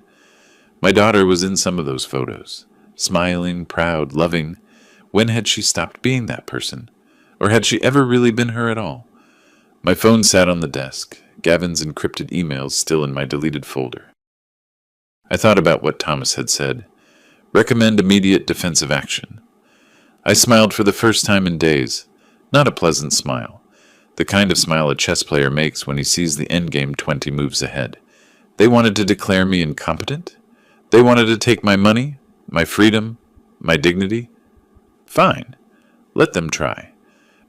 My daughter was in some of those photos, smiling, proud, loving. When had she stopped being that person? Or had she ever really been her at all? My phone sat on the desk. Gavin's encrypted emails still in my deleted folder. I thought about what Thomas had said. Recommend immediate defensive action. I smiled for the first time in days. Not a pleasant smile. The kind of smile a chess player makes when he sees the endgame 20 moves ahead. They wanted to declare me incompetent? They wanted to take my money, my freedom, my dignity? Fine. Let them try.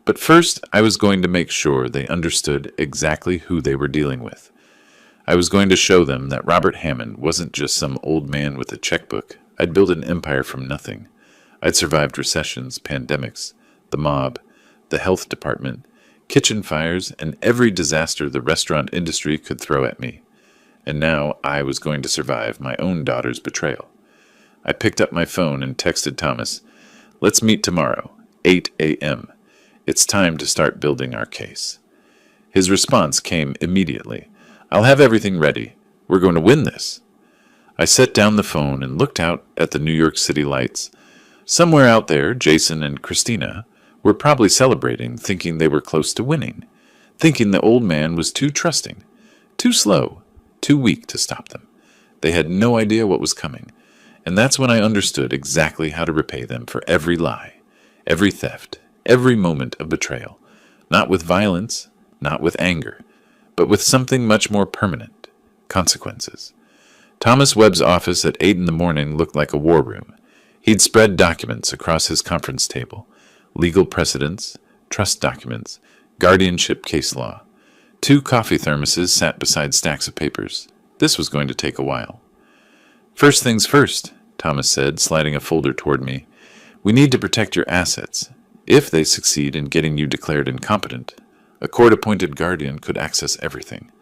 But first, I was going to make sure they understood exactly who they were dealing with. I was going to show them that Robert Hammond wasn't just some old man with a checkbook. I'd built an empire from nothing. I'd survived recessions, pandemics, the mob, the health department, kitchen fires, and every disaster the restaurant industry could throw at me. And now I was going to survive my own daughter's betrayal. I picked up my phone and texted Thomas, "Let's meet tomorrow, 8 a.m. It's time to start building our case." His response came immediately. "I'll have everything ready. We're going to win this." I set down the phone and looked out at the New York City lights. Somewhere out there, Jason and Christina were probably celebrating, thinking they were close to winning, thinking the old man was too trusting, too slow, too weak to stop them. They had no idea what was coming, and that's when I understood exactly how to repay them for every lie, every theft, every moment of betrayal, not with violence, not with anger, but with something much more permanent, consequences. Thomas Webb's office at 8 in the morning looked like a war room. He'd spread documents across his conference table, legal precedents, trust documents, guardianship case law. 2 coffee thermoses sat beside stacks of papers. This was going to take a while. "First things first," Thomas said, sliding a folder toward me. "We need to protect your assets. If they succeed in getting you declared incompetent, a court-appointed guardian could access everything.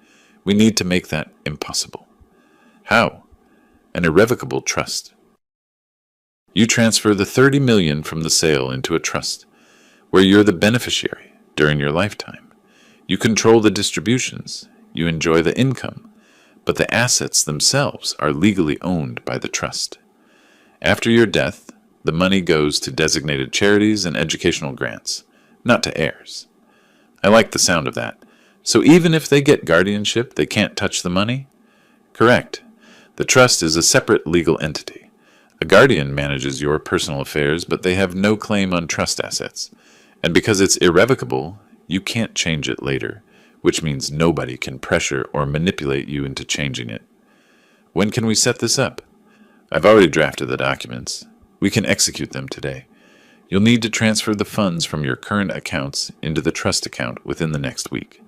We need to make that impossible." "How?" "An irrevocable trust. You transfer the $30 million from the sale into a trust, where you're the beneficiary during your lifetime. You control the distributions, you enjoy the income, but the assets themselves are legally owned by the trust. After your death, the money goes to designated charities and educational grants, not to heirs." I like the sound of that. "So even if they get guardianship, they can't touch the money?" "Correct. The trust is a separate legal entity. A guardian manages your personal affairs, but they have no claim on trust assets. And because it's irrevocable, you can't change it later, which means nobody can pressure or manipulate you into changing it. When can we set this up?" "I've already drafted the documents. We can execute them today. You'll need to transfer the funds from your current accounts into the trust account within the next week.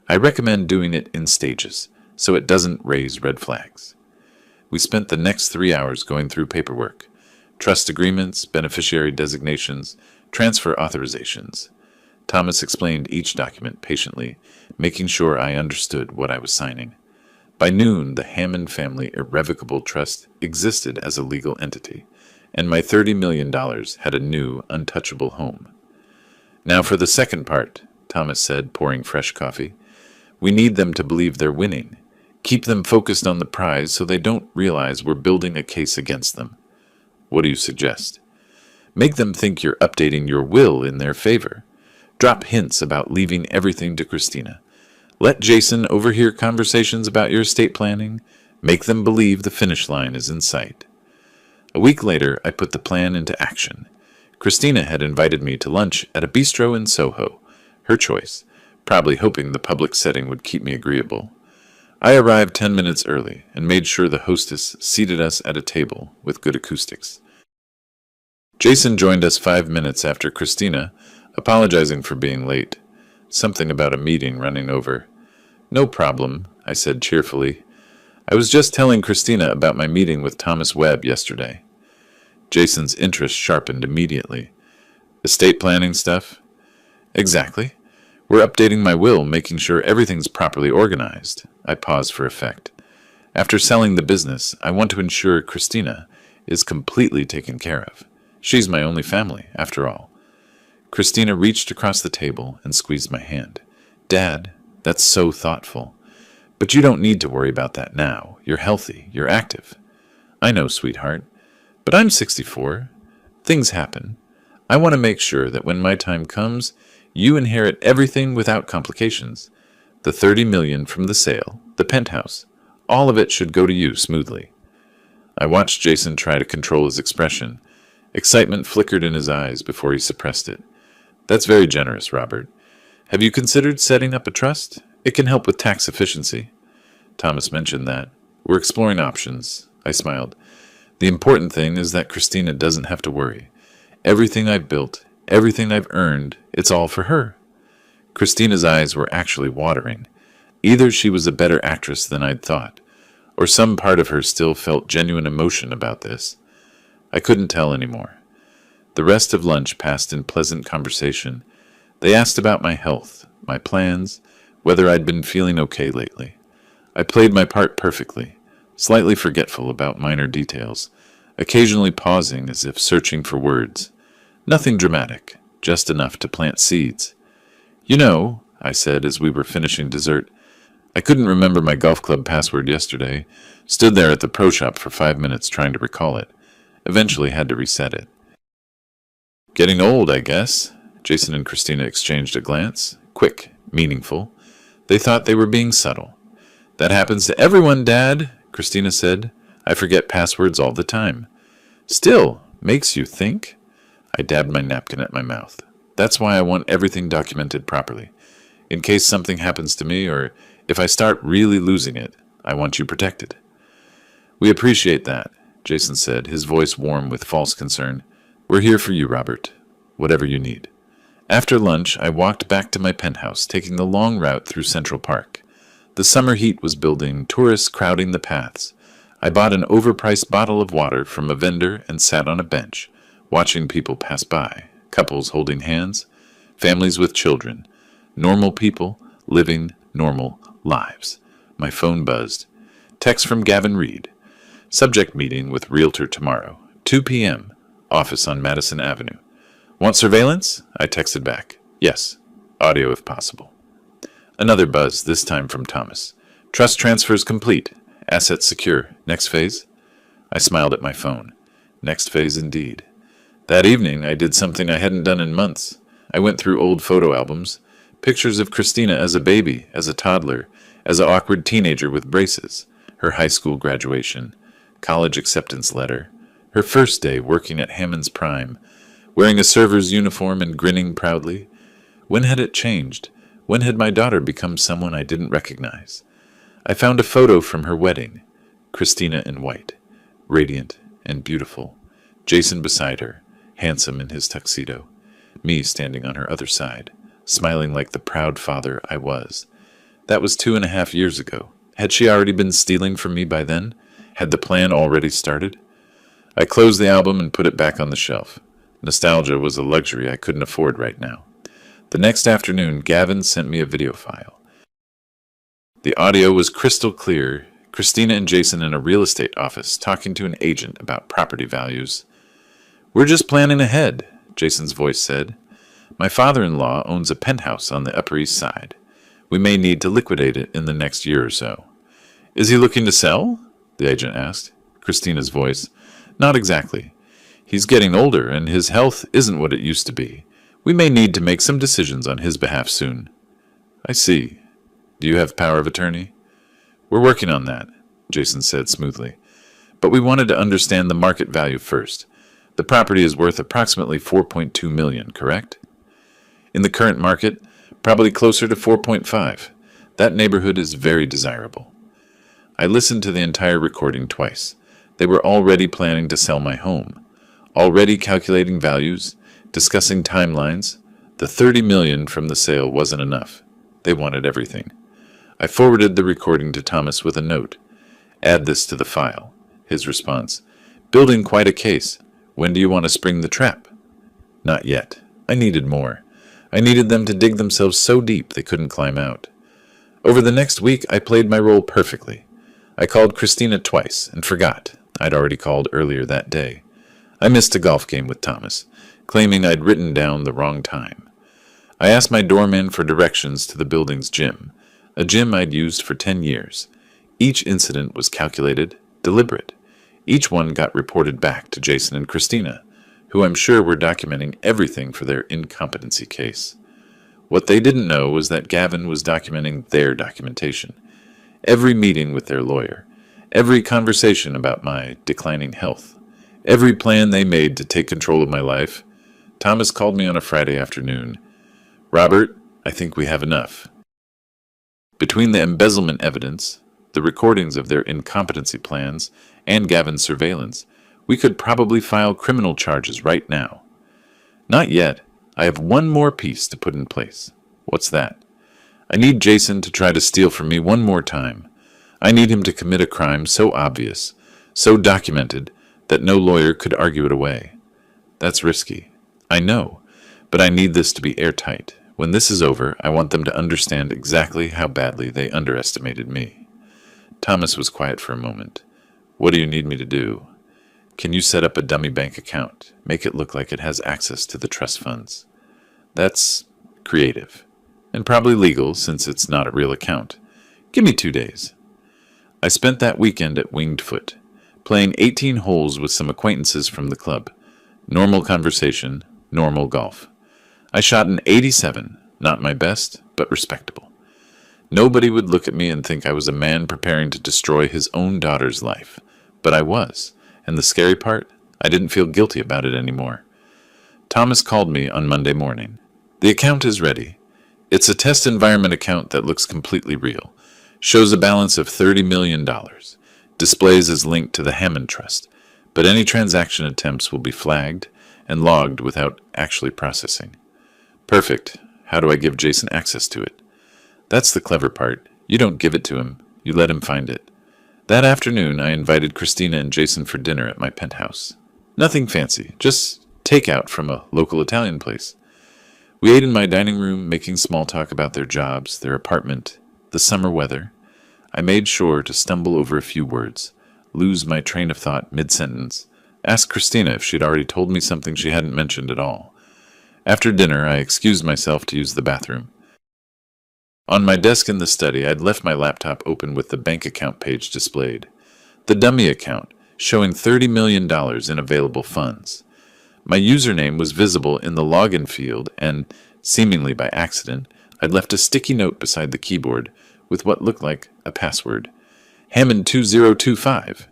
I recommend doing it in stages, so it doesn't raise red flags." We spent the next 3 hours going through paperwork, trust agreements, beneficiary designations, transfer authorizations. Thomas explained each document patiently, making sure I understood what I was signing. By noon, the Hammond family irrevocable trust existed as a legal entity, and my $30 million had a new, untouchable home. "Now for the second part," Thomas said, pouring fresh coffee. "We need them to believe they're winning. Keep them focused on the prize so they don't realize we're building a case against them." "What do you suggest?" "Make them think you're updating your will in their favor. Drop hints about leaving everything to Christina. Let Jason overhear conversations about your estate planning. Make them believe the finish line is in sight." A week later, I put the plan into action. Christina had invited me to lunch at a bistro in Soho, her choice, probably hoping the public setting would keep me agreeable. I arrived 10 minutes early and made sure the hostess seated us at a table with good acoustics. Jason joined us 5 minutes after Christina, apologizing for being late. Something about a meeting running over. "No problem," I said cheerfully. "I was just telling Christina about my meeting with Thomas Webb yesterday." Jason's interest sharpened immediately. "Estate planning stuff?" "Exactly. We're updating my will, making sure everything's properly organized." I paused for effect. "After selling the business, I want to ensure Christina is completely taken care of. She's my only family, after all." Christina reached across the table and squeezed my hand. "Dad, that's so thoughtful. But you don't need to worry about that now. You're healthy. You're active." "I know, sweetheart. But I'm 64. Things happen. I want to make sure that when my time comes, you inherit everything without complications. The $30 million from the sale, the penthouse, all of it should go to you smoothly." I watched Jason try to control his expression. Excitement flickered in his eyes before he suppressed it. That's very generous, Robert. Have you considered setting up a trust? It can help with tax efficiency. Thomas mentioned that. We're exploring options. I smiled. The important thing is that Christina doesn't have to worry. Everything I've built, everything I've earned, it's all for her. Christina's eyes were actually watering. Either she was a better actress than I'd thought, or some part of her still felt genuine emotion about this. I couldn't tell anymore. The rest of lunch passed in pleasant conversation. They asked about my health, my plans, whether I'd been feeling okay lately. I played my part perfectly, slightly forgetful about minor details, occasionally pausing as if searching for words. Nothing dramatic, just enough to plant seeds. You know, I said as we were finishing dessert, I couldn't remember my golf club password yesterday. Stood there at the pro shop for 5 minutes trying to recall it. Eventually had to reset it. Getting old, I guess. Jason and Christina exchanged a glance. Quick, meaningful. They thought they were being subtle. That happens to everyone, Dad, Christina said. I forget passwords all the time. Still, makes you think? I dabbed my napkin at my mouth. That's why I want everything documented properly. In case something happens to me, or if I start really losing it, I want you protected. We appreciate that, Jason said, his voice warm with false concern. We're here for you, Robert. Whatever you need. After lunch, I walked back to my penthouse, taking the long route through Central Park. The summer heat was building, tourists crowding the paths. I bought an overpriced bottle of water from a vendor and sat on a bench, watching people pass by, couples holding hands, families with children, normal people living normal lives. My phone buzzed. Text from Gavin Reed. Subject meeting with Realtor tomorrow, 2 p.m., office on Madison Avenue. Want surveillance? I texted back. Yes. Audio if possible. Another buzz, this time from Thomas. Trust transfers complete. Assets secure. Next phase? I smiled at my phone. Next phase indeed. That evening, I did something I hadn't done in months. I went through old photo albums. Pictures of Christina as a baby, as a toddler, as an awkward teenager with braces. Her high school graduation. College acceptance letter. Her first day working at Hammond's Prime. Wearing a server's uniform and grinning proudly. When had it changed? When had my daughter become someone I didn't recognize? I found a photo from her wedding. Christina in white. Radiant and beautiful. Jason beside her, handsome in his tuxedo. Me standing on her other side, smiling like the proud father I was. That was 2.5 years ago. Had she already been stealing from me by then? Had the plan already started? I closed the album and put it back on the shelf. Nostalgia was a luxury I couldn't afford right now. The next afternoon, Gavin sent me a video file. The audio was crystal clear. Christina and Jason in a real estate office talking to an agent about property values. We're just planning ahead, Jason's voice said. My father-in-law owns a penthouse on the Upper East Side. We may need to liquidate it in the next year or so. Is he looking to sell? The agent asked. Christina's voice. Not exactly. He's getting older, and his health isn't what it used to be. We may need to make some decisions on his behalf soon. I see. Do you have power of attorney? We're working on that, Jason said smoothly. But we wanted to understand the market value first. The property is worth approximately $4.2 million, correct? In the current market, probably closer to 4.5. That neighborhood is very desirable. I listened to the entire recording twice. They were already planning to sell my home. Already calculating values, discussing timelines. The $30 million from the sale wasn't enough. They wanted everything. I forwarded the recording to Thomas with a note. Add this to the file. His response. Building quite a case. When do you want to spring the trap? Not yet. I needed more. I needed them to dig themselves so deep they couldn't climb out. Over the next week, I played my role perfectly. I called Christina twice and forgot. I'd already called earlier that day. I missed a golf game with Thomas, claiming I'd written down the wrong time. I asked my doorman for directions to the building's gym, a gym I'd used for 10 years. Each incident was calculated, deliberate. Each one got reported back to Jason and Christina, who I'm sure were documenting everything for their incompetency case. What they didn't know was that Gavin was documenting their documentation. Every meeting with their lawyer, every conversation about my declining health, Every plan they made to take control of my life. Thomas called me on a Friday afternoon. Robert, I think we have enough. Between the embezzlement evidence, the recordings of their incompetency plans, and Gavin's surveillance, we could probably file criminal charges right now. Not yet. I have one more piece to put in place. What's that? I need Jason to try to steal from me one more time. I need him to commit a crime so obvious, so documented, that no lawyer could argue it away. That's risky. I know, but I need this to be airtight. When this is over, I want them to understand exactly how badly they underestimated me. Thomas was quiet for a moment. What do you need me to do? Can you set up a dummy bank account? Make it look like it has access to the trust funds. That's creative. And probably legal, since it's not a real account. Give me 2 days. I spent that weekend at Winged Foot, playing 18 holes with some acquaintances from the club. Normal conversation, normal golf. I shot an 87, not my best, but respectable. Nobody would look at me and think I was a man preparing to destroy his own daughter's life. But I was, and the scary part, I didn't feel guilty about it anymore. Thomas called me on Monday morning. The account is ready. It's a test environment account that looks completely real. Shows a balance of $30 million. Displays as linked to the Hammond Trust, but any transaction attempts will be flagged and logged without actually processing. Perfect. How do I give Jason access to it? That's the clever part. You don't give it to him. You let him find it. That afternoon, I invited Christina and Jason for dinner at my penthouse. Nothing fancy, just takeout from a local Italian place. We ate in my dining room, making small talk about their jobs, their apartment, the summer weather. I made sure to stumble over a few words, lose my train of thought mid-sentence, ask Christina if she'd already told me something she hadn't mentioned at all. After dinner, I excused myself to use the bathroom. On my desk in the study, I'd left my laptop open with the bank account page displayed. The dummy account, showing $30 million in available funds. My username was visible in the login field and, seemingly by accident, I'd left a sticky note beside the keyboard with what looked like a password. Hammond 2025.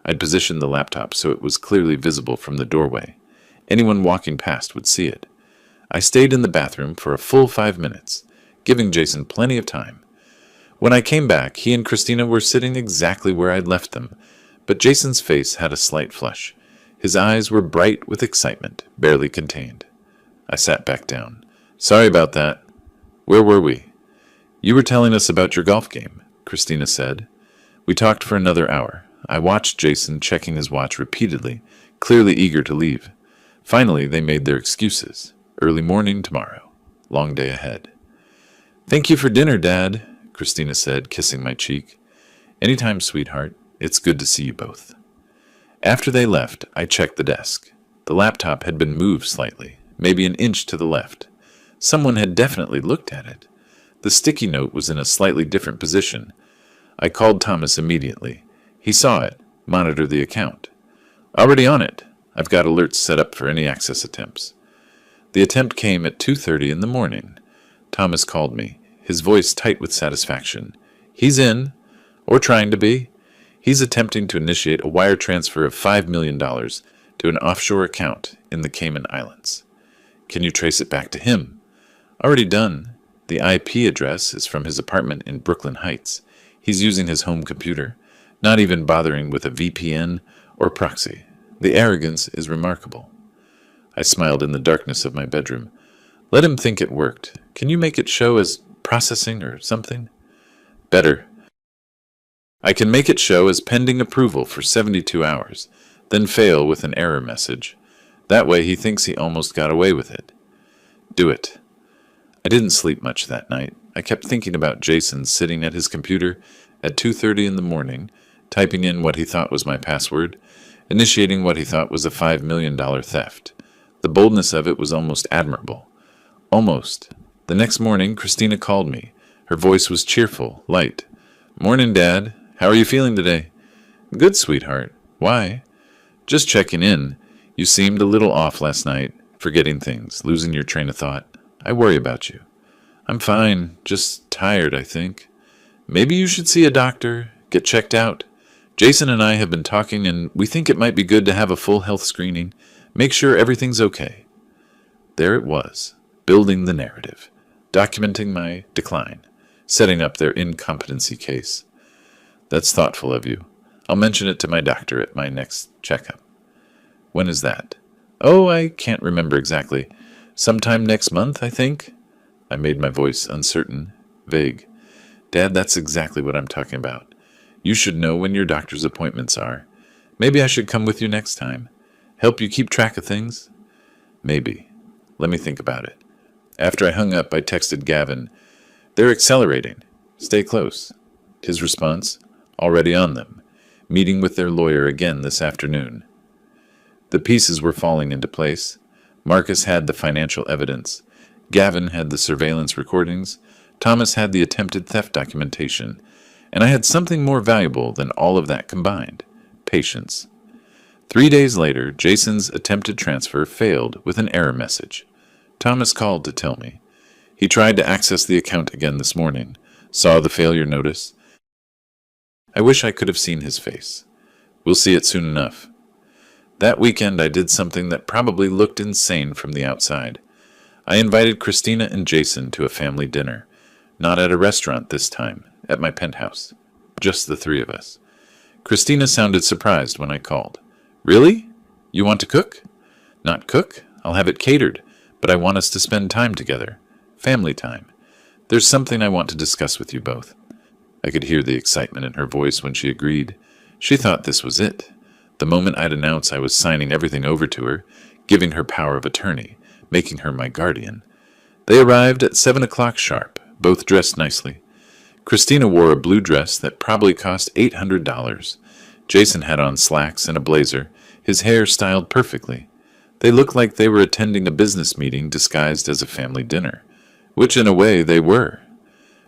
I'd positioned the laptop so it was clearly visible from the doorway. Anyone walking past would see it. I stayed in the bathroom for a full 5 minutes, giving Jason plenty of time. When I came back, he and Christina were sitting exactly where I'd left them, but Jason's face had a slight flush. His eyes were bright with excitement, barely contained. I sat back down. Sorry about that. Where were we? You were telling us about your golf game, Christina said. We talked for another hour. I watched Jason checking his watch repeatedly, clearly eager to leave. Finally, they made their excuses. Early morning tomorrow. Long day ahead. Thank you for dinner, Dad, Christina said, kissing my cheek. Anytime, sweetheart. It's good to see you both. After they left, I checked the desk. The laptop had been moved slightly, maybe an inch to the left. Someone had definitely looked at it. The sticky note was in a slightly different position. I called Thomas immediately. He saw it, monitored the account. Already on it. I've got alerts set up for any access attempts. The attempt came at 2:30 in the morning. Thomas called me, his voice tight with satisfaction. He's in, or trying to be. He's attempting to initiate a wire transfer of $5 million to an offshore account in the Cayman Islands. Can you trace it back to him? Already done. The IP address is from his apartment in Brooklyn Heights. He's using his home computer, not even bothering with a VPN or proxy. The arrogance is remarkable. I smiled in the darkness of my bedroom. Let him think it worked. Can you make it show as processing or something? Better. I can make it show as pending approval for 72 hours, then fail with an error message. That way he thinks he almost got away with it. Do it. I didn't sleep much that night. I kept thinking about Jason sitting at his computer at 2:30 in the morning, typing in what he thought was my password, initiating what he thought was a $5 million theft. The boldness of it was almost admirable. Almost. The next morning, Christina called me. Her voice was cheerful, light. Morning, Dad. How are you feeling today? Good, sweetheart. Why? Just checking in. You seemed a little off last night, forgetting things, losing your train of thought. I worry about you. I'm fine, just tired, I think. Maybe you should see a doctor, get checked out. Jason and I have been talking, and we think it might be good to have a full health screening. Make sure everything's okay. There it was, building the narrative, documenting my decline, setting up their incompetency case. That's thoughtful of you. I'll mention it to my doctor at my next checkup. When is that? Oh, I can't remember exactly. Sometime next month, I think. I made my voice uncertain, vague. Dad, that's exactly what I'm talking about. You should know when your doctor's appointments are. Maybe I should come with you next time. Help you keep track of things? Maybe. Let me think about it. After I hung up, I texted Gavin. They're accelerating. Stay close. His response, already on them. Meeting with their lawyer again this afternoon. The pieces were falling into place. Marcus had the financial evidence. Gavin had the surveillance recordings. Thomas had the attempted theft documentation. And I had something more valuable than all of that combined. Patience. 3 days later, Jason's attempted transfer failed with an error message. Thomas called to tell me. He tried to access the account again this morning, saw the failure notice. I wish I could have seen his face. We'll see it soon enough. That weekend I did something that probably looked insane from the outside. I invited Christina and Jason to a family dinner. Not at a restaurant this time, at my penthouse. Just the three of us. Christina sounded surprised when I called. Really? You want to cook? Not cook. I'll have it catered, but I want us to spend time together. Family time. There's something I want to discuss with you both. I could hear the excitement in her voice when she agreed. She thought this was it. The moment I'd announce I was signing everything over to her, giving her power of attorney, making her my guardian. They arrived at 7 o'clock sharp, both dressed nicely. Christina wore a blue dress that probably cost $800. Jason had on slacks and a blazer, his hair styled perfectly. They looked like they were attending a business meeting disguised as a family dinner, which in a way they were.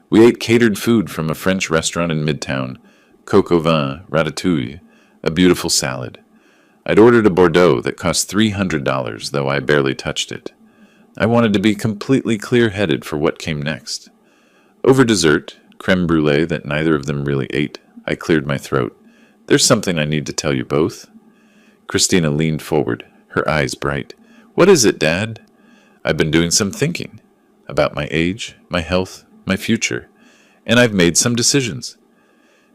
We ate catered food from a French restaurant in Midtown, coq au vin, ratatouille, a beautiful salad. I'd ordered a Bordeaux that cost $300, though I barely touched it. I wanted to be completely clear-headed for what came next. Over dessert, creme brulee that neither of them really ate, I cleared my throat. There's something I need to tell you both. Christina leaned forward, her eyes bright. What is it, Dad? I've been doing some thinking about my age, my health, my future, and I've made some decisions.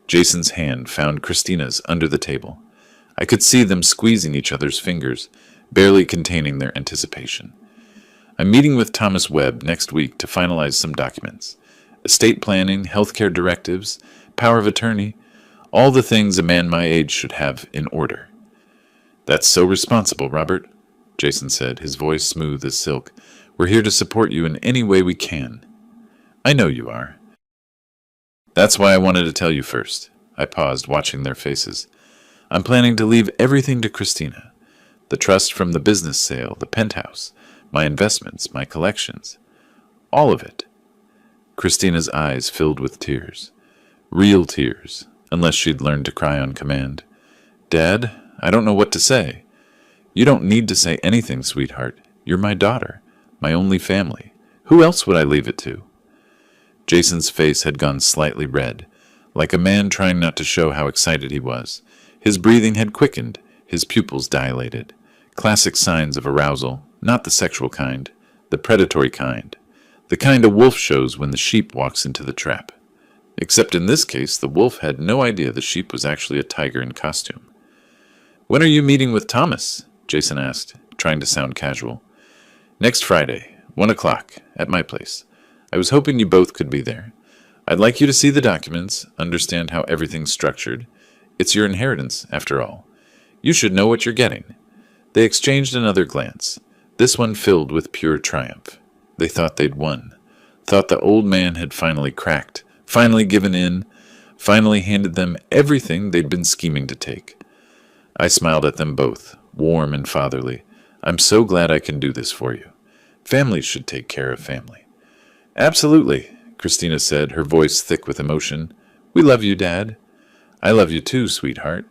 Jason's hand found Christina's under the table. I could see them squeezing each other's fingers, barely containing their anticipation. I'm meeting with Thomas Webb next week to finalize some documents. Estate planning, healthcare directives, power of attorney, all the things a man my age should have in order. That's so responsible, Robert, Jason said, his voice smooth as silk. We're here to support you in any way we can. I know you are. That's why I wanted to tell you first. I paused, watching their faces. I'm planning to leave everything to Christina. The trust from the business sale, the penthouse, my investments, my collections. All of it. Christina's eyes filled with tears. Real tears, unless she'd learned to cry on command. Dad, I don't know what to say. You don't need to say anything, sweetheart. You're my daughter, my only family. Who else would I leave it to? Jason's face had gone slightly red, like a man trying not to show how excited he was. His breathing had quickened, his pupils dilated. Classic signs of arousal, not the sexual kind, the predatory kind. The kind a wolf shows when the sheep walks into the trap. Except in this case, the wolf had no idea the sheep was actually a tiger in costume. When are you meeting with Thomas? Jason asked, trying to sound casual. Next Friday, 1 o'clock, at my place. I was hoping you both could be there. I'd like you to see the documents, understand how everything's structured. It's your inheritance, after all. You should know what you're getting. They exchanged another glance, this one filled with pure triumph. They thought they'd won, thought the old man had finally cracked, finally given in, finally handed them everything they'd been scheming to take. I smiled at them both, warm and fatherly. I'm so glad I can do this for you. Families should take care of family. Absolutely, Christina said, her voice thick with emotion. We love you, Dad. I love you too, sweetheart.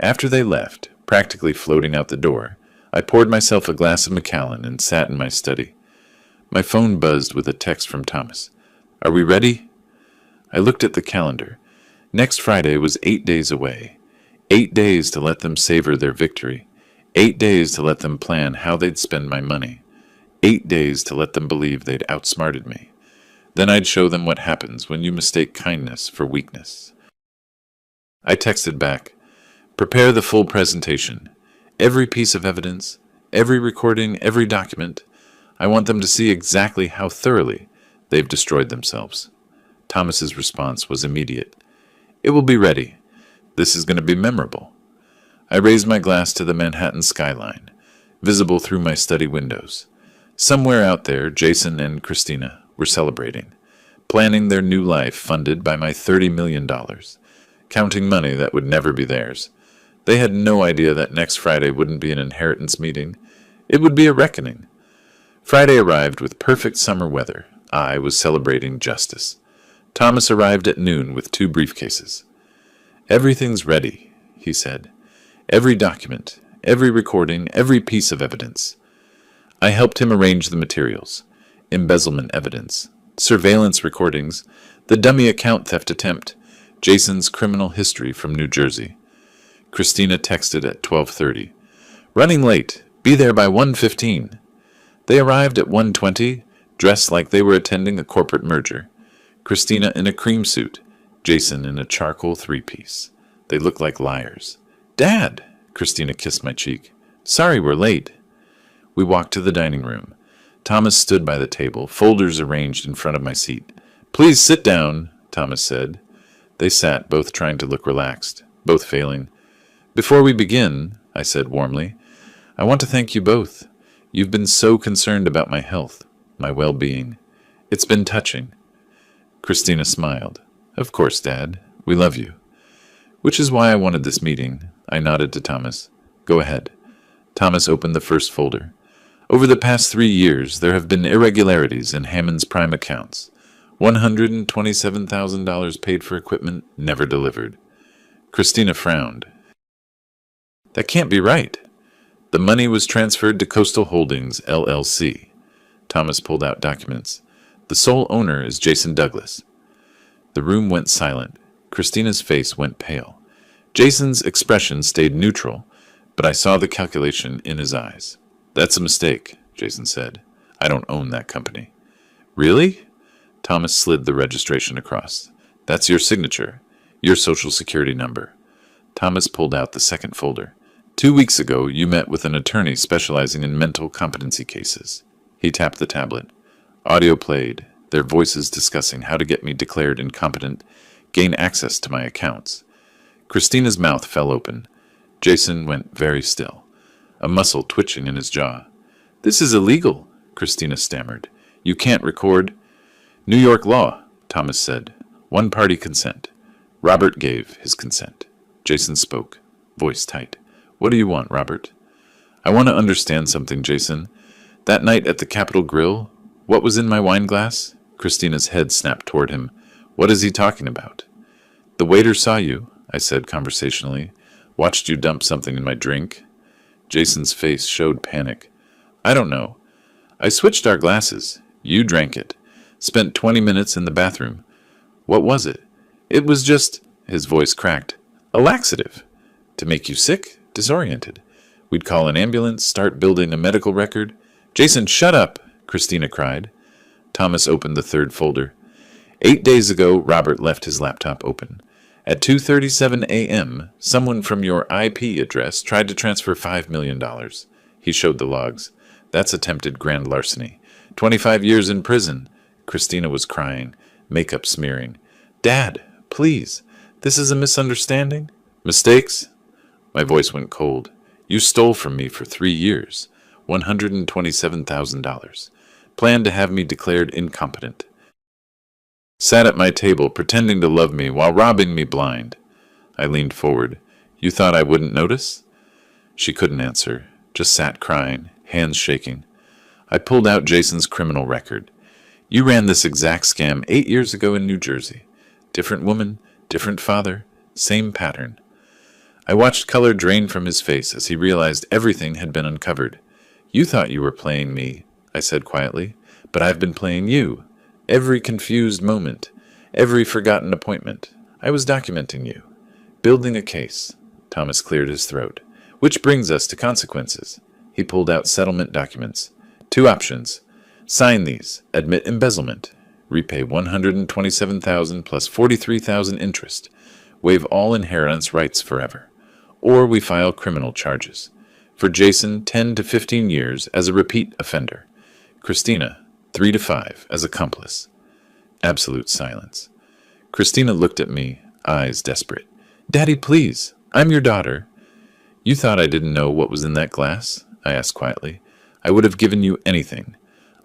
After they left, practically floating out the door, I poured myself a glass of Macallan and sat in my study. My phone buzzed with a text from Thomas. Are we ready? I looked at the calendar. Next Friday was 8 days away. 8 days to let them savor their victory. 8 days to let them plan how they'd spend my money. 8 days to let them believe they'd outsmarted me. Then I'd show them what happens when you mistake kindness for weakness. I texted back, "Prepare the full presentation. Every piece of evidence, every recording, every document. I want them to see exactly how thoroughly they've destroyed themselves." Thomas's response was immediate. "It will be ready. This is going to be memorable." I raised my glass to the Manhattan skyline, visible through my study windows. Somewhere out there, Jason and Christina were celebrating, planning their new life funded by my $30 million, counting money that would never be theirs. They had no idea that next Friday wouldn't be an inheritance meeting. It would be a reckoning. Friday arrived with perfect summer weather. I was celebrating justice. Thomas arrived at noon with 2 briefcases. "Everything's ready," he said. "Every document, every recording, every piece of evidence." I helped him arrange the materials: embezzlement evidence, surveillance recordings, the dummy account theft attempt, Jason's criminal history from New Jersey. Christina texted at 12:30. "Running late. Be there by 1:15. They arrived at 1:20, dressed like they were attending a corporate merger. Christina in a cream suit, Jason in a charcoal 3-piece. They looked like liars. "Dad!" Christina kissed my cheek. "Sorry we're late." We walked to the dining room. Thomas stood by the table, folders arranged in front of my seat. "Please sit down," Thomas said. They sat, both trying to look relaxed, both failing. "Before we begin," I said warmly, "I want to thank you both. You've been so concerned about my health, my well-being. It's been touching." Christina smiled. "Of course, Dad. We love you." "Which is why I wanted this meeting." I nodded to Thomas. "Go ahead." Thomas opened the first folder. "Over the past 3 years, there have been irregularities in Hammond's prime accounts. $127,000 paid for equipment, never delivered." Christina frowned. "That can't be right. The money was transferred to Coastal Holdings, LLC. Thomas pulled out documents. "The sole owner is Jason Douglas." The room went silent. Christina's face went pale. Jason's expression stayed neutral, but I saw the calculation in his eyes. "That's a mistake," Jason said. "I don't own that company." "Really?" Thomas slid the registration across. "That's your signature, your social security number." Thomas pulled out the second folder. 2 weeks ago, you met with an attorney specializing in mental competency cases." He tapped the tablet. Audio played, their voices discussing how to get me declared incompetent, gain access to my accounts. Christina's mouth fell open. Jason went very still, a muscle twitching in his jaw. "This is illegal," Christina stammered. "You can't record." "New York law," Thomas said. "One-party consent." Robert gave his consent. Jason spoke, voice tight. "What do you want, Robert?" "I want to understand something, Jason. That night at the Capitol Grill, what was in my wine glass?" Christina's head snapped toward him. "What is he talking about?" "The waiter saw you," I said conversationally. "Watched you dump something in my drink." Jason's face showed panic. "I don't know. I switched our glasses. You drank it. Spent 20 minutes in the bathroom. What was it?" "It was just," his voice cracked, "a laxative. To make you sick, disoriented. We'd call an ambulance, start building a medical record." "Jason, shut up!" Christina cried. Thomas opened the third folder. 8 days ago, Robert left his laptop open. At 2:37 a.m., someone from your IP address tried to transfer $5 million. He showed the logs. "That's attempted grand larceny. 25 years in prison." Christina was crying, makeup smearing. "Dad, please, this is a misunderstanding." "Mistakes?" My voice went cold. "You stole from me for 3 years. $127,000. Planned to have me declared incompetent. Sat at my table pretending to love me while robbing me blind." I leaned forward. "You thought I wouldn't notice?" She couldn't answer, just sat crying, hands shaking. I pulled out Jason's criminal record. "You ran this exact scam 8 years ago in New Jersey. Different woman, different father, same pattern." I watched color drain from his face as he realized everything had been uncovered. "You thought you were playing me," I said quietly, "but I've been playing you. Every confused moment, every forgotten appointment. I was documenting you. Building a case. Thomas cleared his throat. Which brings us to consequences. He pulled out settlement documents. 2 options. Sign these. Admit embezzlement. Repay $127,000 plus $43,000 interest. Waive all inheritance rights forever. Or we file criminal charges. For Jason, 10 to 15 years as a repeat offender. Christina, 3 to 5 as accomplice. Absolute silence. Christina looked at me, eyes desperate. Daddy, please. I'm your daughter. You thought I didn't know what was in that glass? I asked quietly. I would have given you anything.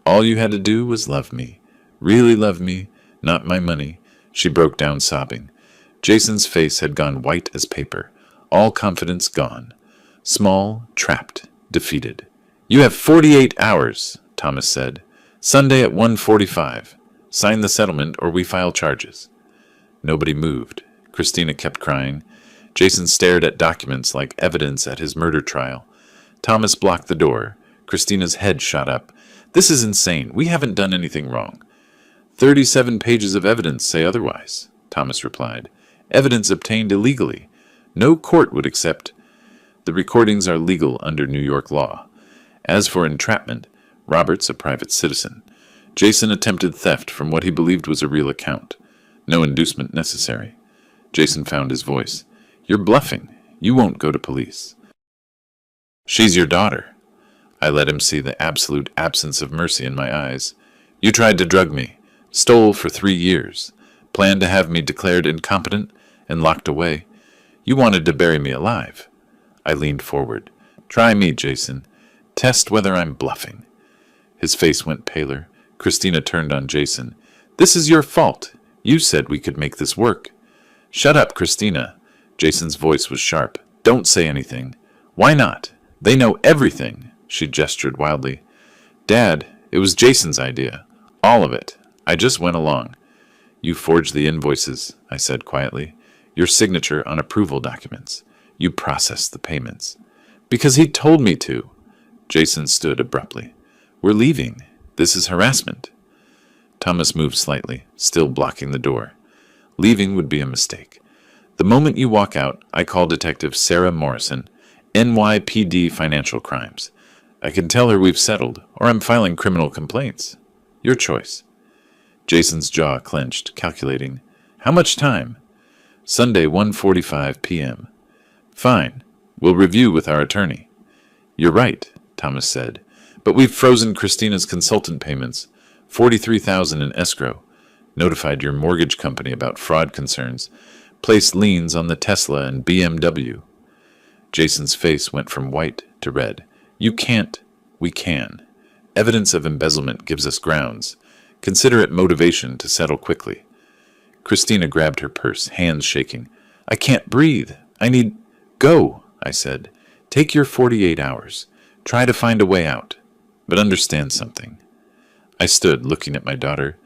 All you had to do was love me. Really love me, not my money. She broke down sobbing. Jason's face had gone white as paper. All confidence gone. Small, trapped, defeated. You have 48 hours, Thomas said. Sunday at 1:45. Sign the settlement or we file charges. Nobody moved. Christina kept crying. Jason stared at documents like evidence at his murder trial. Thomas blocked the door. Christina's head shot up. This is insane. We haven't done anything wrong. 37 pages of evidence say otherwise, Thomas replied. Evidence obtained illegally. No court would accept. The recordings are legal under New York law. As for entrapment, Robert's a private citizen. Jason attempted theft from what he believed was a real account. No inducement necessary. Jason found his voice. You're bluffing. You won't go to police. She's your daughter. I let him see the absolute absence of mercy in my eyes. You tried to drug me, stole for 3 years, planned to have me declared incompetent and locked away. You wanted to bury me alive. I leaned forward. Try me, Jason. Test whether I'm bluffing. His face went paler. Christina turned on Jason. This is your fault. You said we could make this work. Shut up, Christina. Jason's voice was sharp. Don't say anything. Why not? They know everything. She gestured wildly. Dad, it was Jason's idea. All of it. I just went along. You forged the invoices, I said quietly. Your signature on approval documents. You processed the payments. Because he told me to. Jason stood abruptly. We're leaving. This is harassment. Thomas moved slightly, still blocking the door. Leaving would be a mistake. The moment you walk out, I call Detective Sarah Morrison, NYPD Financial Crimes. I can tell her we've settled, or I'm filing criminal complaints. Your choice. Jason's jaw clenched, calculating. How much time? Sunday, 1:45 p.m. Fine. We'll review with our attorney. You're right, Thomas said. But we've frozen Christina's consultant payments, $43,000 in escrow, notified your mortgage company about fraud concerns, placed liens on the Tesla and BMW. Jason's face went from white to red. You can't. We can. Evidence of embezzlement gives us grounds. Consider it motivation to settle quickly. Christina grabbed her purse, hands shaking. I can't breathe. I need... Go, I said. Take your 48 hours. Try to find a way out. But understand something. I stood looking at my daughter.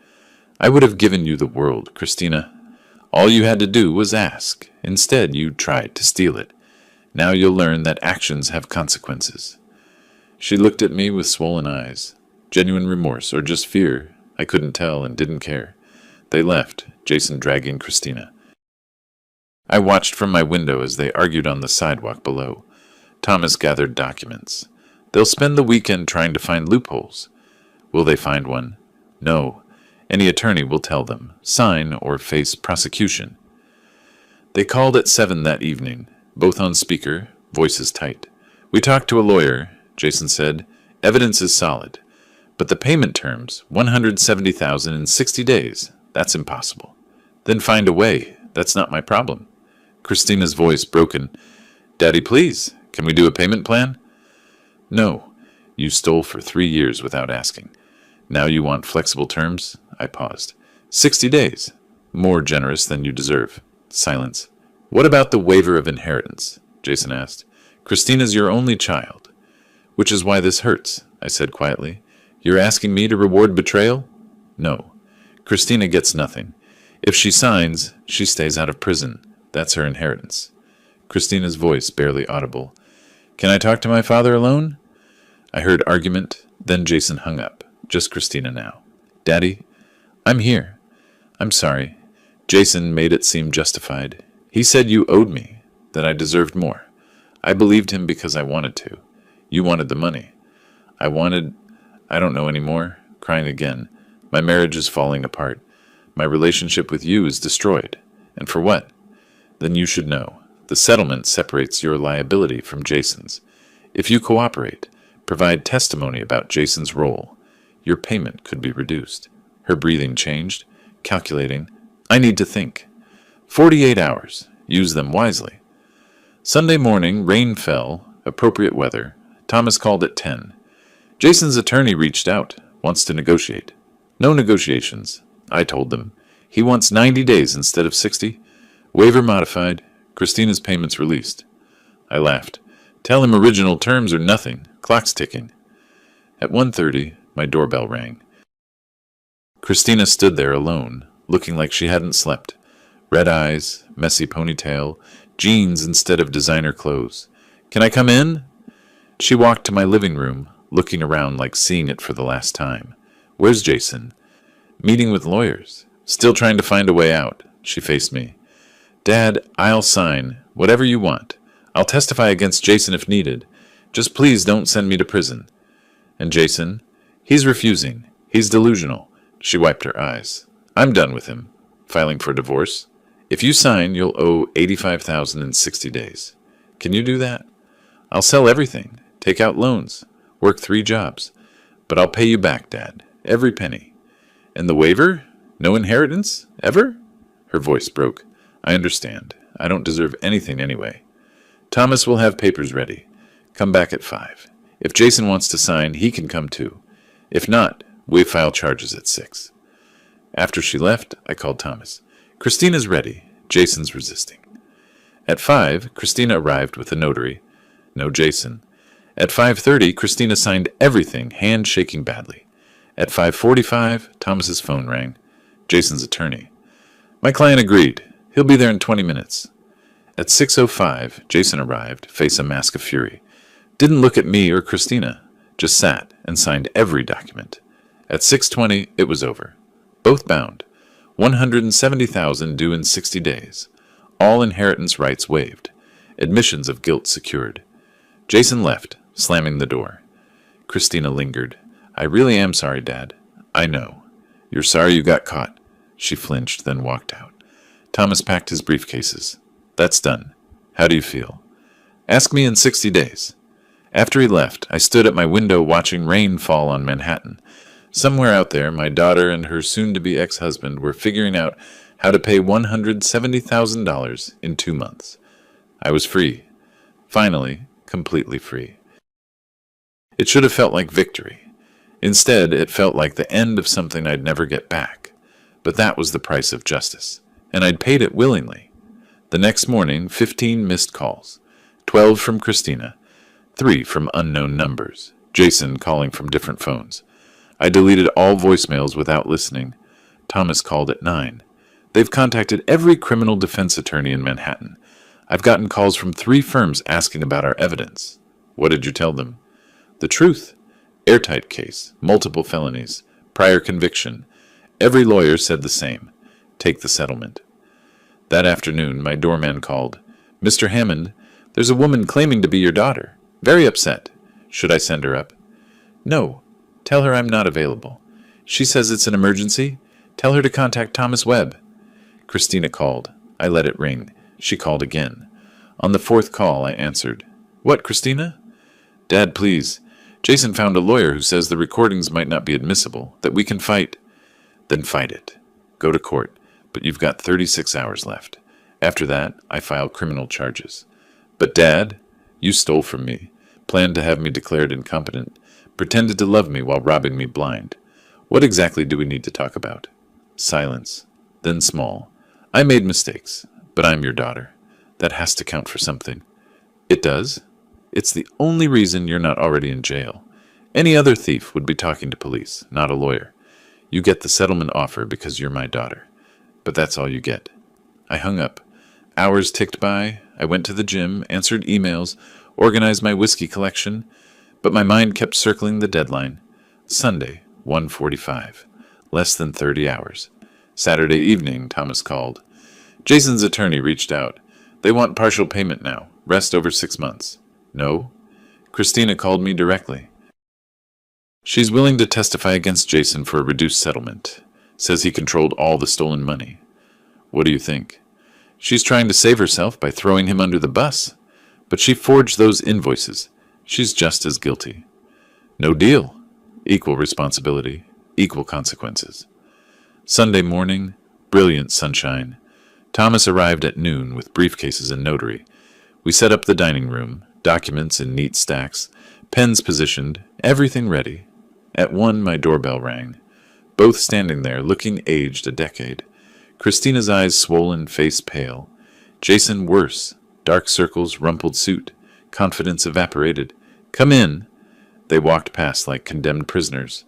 I would have given you the world, Christina. All you had to do was ask. Instead, you tried to steal it. Now you'll learn that actions have consequences. She looked at me with swollen eyes. Genuine remorse or just fear. I couldn't tell and didn't care. They left, Jason dragging Christina. I watched from my window as they argued on the sidewalk below. Thomas gathered documents. They'll spend the weekend trying to find loopholes. Will they find one? No. Any attorney will tell them. Sign or face prosecution. They called at 7 that evening, both on speaker, voices tight. We talked to a lawyer, Jason said. Evidence is solid. But the payment terms, $170,000 in 60 days, that's impossible. Then find a way. That's not my problem. Christina's voice broken. Daddy, please, can we do a payment plan? No. You stole for 3 years without asking. Now you want flexible terms? I paused. 60 days. More generous than you deserve. Silence. What about the waiver of inheritance? Jason asked. Christina's your only child. Which is why this hurts, I said quietly. You're asking me to reward betrayal? No. Christina gets nothing. If she signs, she stays out of prison. That's her inheritance. Christina's voice barely audible. Can I talk to my father alone? I heard argument, then Jason hung up. Just Christina now. Daddy, I'm here. I'm sorry. Jason made it seem justified. He said you owed me, that I deserved more. I believed him because I wanted to. You wanted the money. I don't know anymore. Crying again. My marriage is falling apart. My relationship with you is destroyed. And for what? Then you should know. The settlement separates your liability from Jason's. If you cooperate, provide testimony about Jason's role, your payment could be reduced. Her breathing changed, calculating. I need to think. 48 hours. Use them wisely. Sunday morning, rain fell, appropriate weather. Thomas called at 10. Jason's attorney reached out, wants to negotiate. No negotiations, I told them. He wants 90 days instead of 60. Waiver modified. Christina's payments released. I laughed. Tell him original terms or nothing. Clock's ticking. At 1:30, my doorbell rang. Christina stood there alone, looking like she hadn't slept. Red eyes, messy ponytail, jeans instead of designer clothes. Can I come in? She walked to my living room, looking around like seeing it for the last time. Where's Jason? Meeting with lawyers. Still trying to find a way out. She faced me. Dad, I'll sign. Whatever you want. I'll testify against Jason if needed. Just please don't send me to prison. And Jason? He's refusing. He's delusional. She wiped her eyes. I'm done with him. Filing for divorce. If you sign, you'll owe $85,000 in 60 days. Can you do that? I'll sell everything. Take out loans. Work 3 jobs. But I'll pay you back, Dad. Every penny. And the waiver? No inheritance? Ever? Her voice broke. I understand. I don't deserve anything anyway. Thomas will have papers ready. Come back at 5. If Jason wants to sign, he can come too. If not, we file charges at 6. After she left, I called Thomas. Christina's ready. Jason's resisting. At 5, Christina arrived with a notary. No Jason. At 5:30, Christina signed everything, hand shaking badly. At 5:45, Thomas's phone rang. Jason's attorney. My client agreed. He'll be there in 20 minutes. At 6:05, Jason arrived, face a mask of fury. Didn't look at me or Christina. Just sat and signed every document. At 6:20, it was over. Both bound. $170,000 due in 60 days. All inheritance rights waived. Admissions of guilt secured. Jason left, slamming the door. Christina lingered. I really am sorry, Dad. I know. You're sorry you got caught. She flinched, then walked out. Thomas packed his briefcases. That's done. How do you feel? Ask me in 60 days. After he left, I stood at my window watching rain fall on Manhattan. Somewhere out there, my daughter and her soon-to-be ex-husband were figuring out how to pay $170,000 in 2 months. I was free. Finally, completely free. It should have felt like victory. Instead, it felt like the end of something I'd never get back. But that was the price of justice, and I'd paid it willingly. The next morning, 15 missed calls. 12 from Christina. 3 from unknown numbers. Jason calling from different phones. I deleted all voicemails without listening. Thomas called at 9. They've contacted every criminal defense attorney in Manhattan. I've gotten calls from 3 firms asking about our evidence. What did you tell them? The truth. Airtight case, multiple felonies, prior conviction. Every lawyer said the same. Take the settlement. That afternoon, my doorman called. Mr. Hammond, there's a woman claiming to be your daughter. Very upset. Should I send her up? No. Tell her I'm not available. She says it's an emergency. Tell her to contact Thomas Webb. Christina called. I let it ring. She called again. On the 4th call, I answered. What, Christina? Dad, please. Jason found a lawyer who says the recordings might not be admissible, that we can fight. Then fight it. Go to court, but you've got 36 hours left. After that, I file criminal charges. But Dad, you stole from me, planned to have me declared incompetent, pretended to love me while robbing me blind. What exactly do we need to talk about? Silence. Then small. I made mistakes, but I'm your daughter. That has to count for something. It does? It's the only reason you're not already in jail. Any other thief would be talking to police, not a lawyer. You get the settlement offer because you're my daughter. But that's all you get. I hung up. Hours ticked by. I went to the gym, answered emails, organized my whiskey collection, but my mind kept circling the deadline. Sunday, 1:45. Less than 30 hours. Saturday evening, Thomas called. Jason's attorney reached out. They want partial payment now. Rest over 6 months. No? Christina called me directly. She's willing to testify against Jason for a reduced settlement. Says he controlled all the stolen money. What do you think? She's trying to save herself by throwing him under the bus. But she forged those invoices. She's just as guilty. No deal. Equal responsibility. Equal consequences. Sunday morning, brilliant sunshine. Thomas arrived at noon with briefcases and notary. We set up the dining room, documents in neat stacks, pens positioned, everything ready. At 1, my doorbell rang. Both standing there, looking aged a decade. Christina's eyes swollen, face pale. Jason worse, dark circles, rumpled suit. Confidence evaporated. Come in. They walked past like condemned prisoners.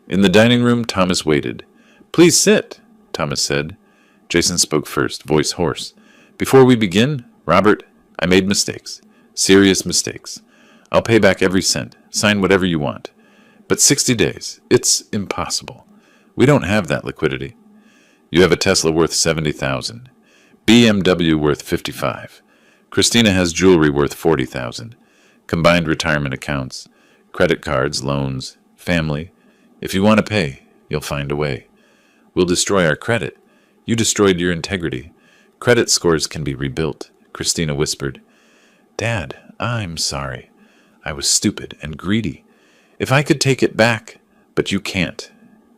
In the dining room, Thomas waited. Please sit, Thomas said. Jason spoke first, voice hoarse. Before we begin, Robert, I made mistakes. Serious mistakes. I'll pay back every cent. Sign whatever you want. But 60 days. It's impossible. We don't have that liquidity. You have a Tesla worth $70,000. BMW worth $55,000. Christina has jewelry worth $40,000. Combined retirement accounts. Credit cards, loans, family. If you want to pay, you'll find a way. We'll destroy our credit. You destroyed your integrity. Credit scores can be rebuilt, Christina whispered. Dad, I'm sorry. I was stupid and greedy. If I could take it back, but you can't.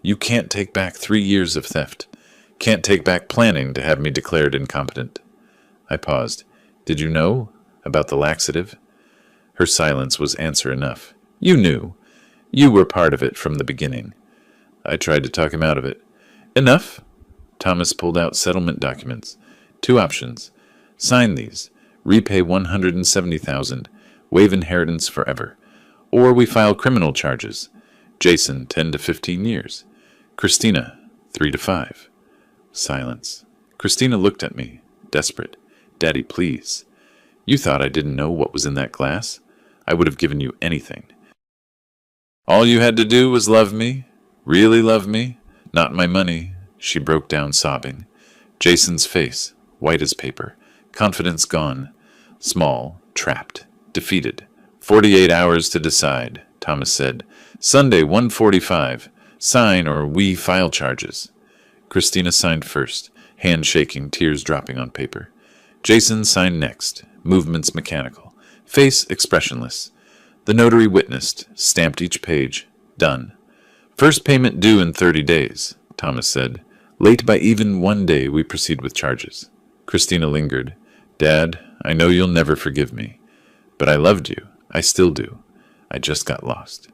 You can't take back 3 years of theft. Can't take back planning to have me declared incompetent. I paused. Did you know about the laxative? Her silence was answer enough. You knew. You were part of it from the beginning. I tried to talk him out of it. Enough? Thomas pulled out settlement documents. 2 options. Sign these. Repay $170,000. Waive inheritance forever. Or we file criminal charges. Jason, 10 to 15 years. Christina, 3 to 5. Silence. Christina looked at me, desperate. Daddy, please. You thought I didn't know what was in that glass? I would have given you anything. All you had to do was love me? Really love me? Not my money. She broke down sobbing. Jason's face, white as paper. Confidence gone. Small, trapped, defeated. 48 hours to decide, Thomas said. Sunday, 1:45. Sign or we file charges. Christina signed first, hand shaking, tears dropping on paper. Jason signed next, movements mechanical, face expressionless. The notary witnessed, stamped each page. Done. First payment due in 30 days, Thomas said. Late by even 1 day, we proceed with charges. Christina lingered. Dad, I know you'll never forgive me. But I loved you. I still do. I just got lost.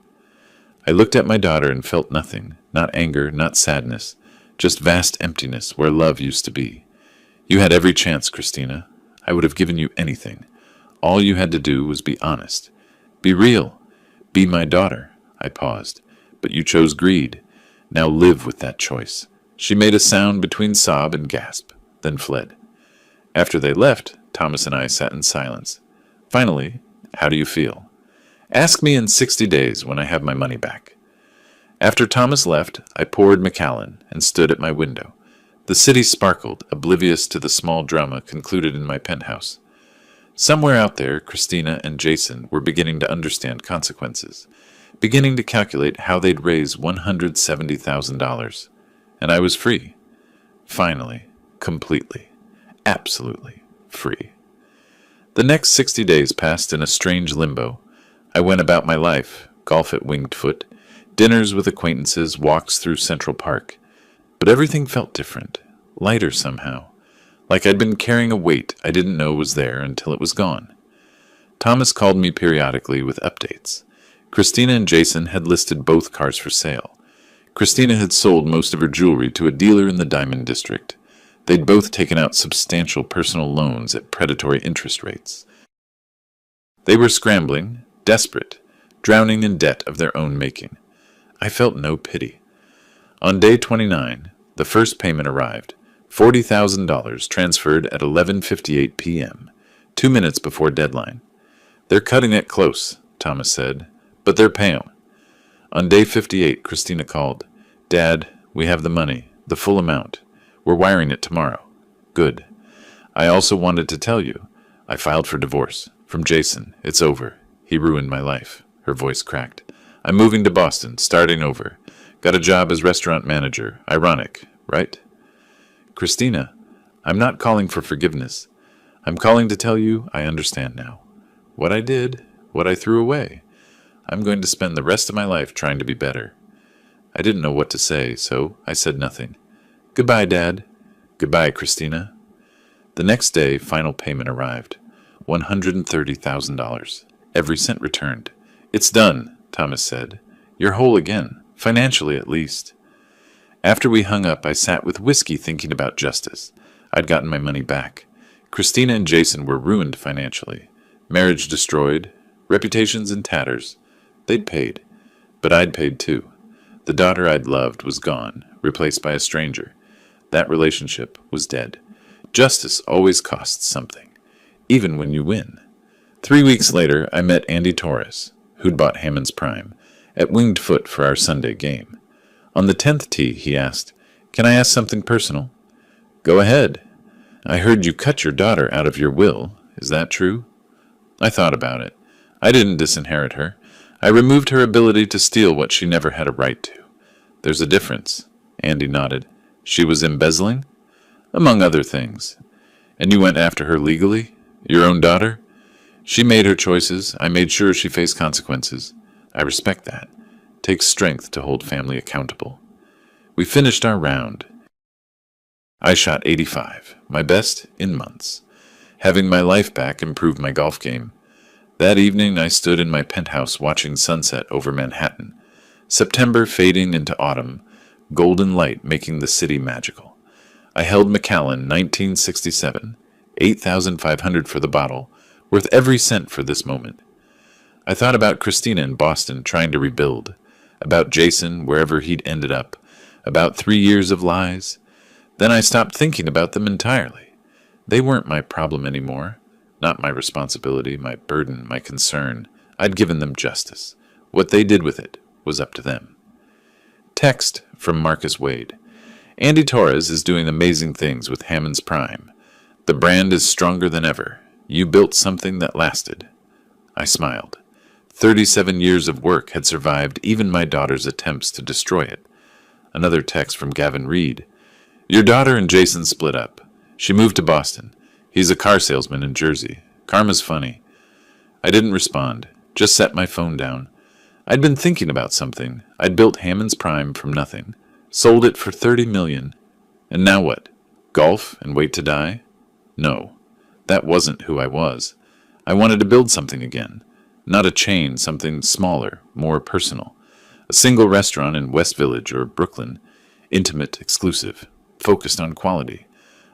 I looked at my daughter and felt nothing, not anger, not sadness, just vast emptiness where love used to be. You had every chance, Christina. I would have given you anything. All you had to do was be honest. Be real. Be my daughter. I paused. But you chose greed. Now live with that choice. She made a sound between sob and gasp, then fled. After they left, Thomas and I sat in silence. Finally, how do you feel? Ask me in 60 days when I have my money back. After Thomas left, I poured Macallan and stood at my window. The city sparkled, oblivious to the small drama concluded in my penthouse. Somewhere out there, Christina and Jason were beginning to understand consequences, beginning to calculate how they'd raise $170,000. And I was free. Finally, completely, absolutely free. The next 60 days passed in a strange limbo. I went about my life, golf at Winged Foot, dinners with acquaintances, walks through Central Park. But everything felt different, lighter somehow, like I'd been carrying a weight I didn't know was there until it was gone. Thomas called me periodically with updates. Christina and Jason had listed both cars for sale. Christina had sold most of her jewelry to a dealer in the Diamond District. They'd both taken out substantial personal loans at predatory interest rates. They were scrambling, desperate, drowning in debt of their own making. I felt no pity. On day 29, the first payment arrived, $40,000 transferred at 11:58 p.m., 2 minutes before deadline. They're cutting it close, Thomas said, but they're paying. On day 58, Christina called. Dad, we have the money, the full amount. We're wiring it tomorrow. Good. I also wanted to tell you. I filed for divorce. From Jason. It's over. He ruined my life. Her voice cracked. I'm moving to Boston, starting over. Got a job as restaurant manager. Ironic, right? Christina, I'm not calling for forgiveness. I'm calling to tell you I understand now. What I did, what I threw away. I'm going to spend the rest of my life trying to be better. I didn't know what to say, so I said nothing. Goodbye, Dad. Goodbye, Christina. The next day, final payment arrived. $130,000. Every cent returned. It's done, Thomas said. You're whole again, financially at least. After we hung up, I sat with whiskey thinking about justice. I'd gotten my money back. Christina and Jason were ruined financially. Marriage destroyed. Reputations in tatters. They'd paid. But I'd paid too. The daughter I'd loved was gone, replaced by a stranger. That relationship was dead. Justice always costs something, even when you win. 3 weeks later, I met Andy Torres, who'd bought Hammond's Prime, at Winged Foot for our Sunday game. On the 10th tee, he asked, Can I ask something personal? Go ahead. I heard you cut your daughter out of your will. Is that true? I thought about it. I didn't disinherit her. I removed her ability to steal what she never had a right to. There's a difference. Andy nodded. She was embezzling? Among other things. And you went after her legally? Your own daughter? She made her choices. I made sure she faced consequences. I respect that. Takes strength to hold family accountable. We finished our round. I shot 85, my best in months. Having my life back improved my golf game. That evening I stood in my penthouse watching sunset over Manhattan. September fading into autumn, golden light making the city magical. I held Macallan 1967, $8,500 for the bottle, worth every cent for this moment. I thought about Christina in Boston trying to rebuild, about Jason wherever he'd ended up, about 3 years of lies. Then I stopped thinking about them entirely. They weren't my problem anymore, not my responsibility, my burden, my concern. I'd given them justice. What they did with it was up to them. Text from Marcus Wade. Andy Torres is doing amazing things with Hammond's Prime. The brand is stronger than ever. You built something that lasted. I smiled. 37 years of work had survived even my daughter's attempts to destroy it. Another text from Gavin Reed. Your daughter and Jason split up. She moved to Boston. He's a car salesman in Jersey. Karma's funny. I didn't respond, just set my phone down. I'd been thinking about something. I'd built Hammond's Prime from nothing, sold it for $30 million. And now what? Golf and wait to die? No, that wasn't who I was. I wanted to build something again. Not a chain, something smaller, more personal. A single restaurant in West Village or Brooklyn. Intimate, exclusive, focused on quality.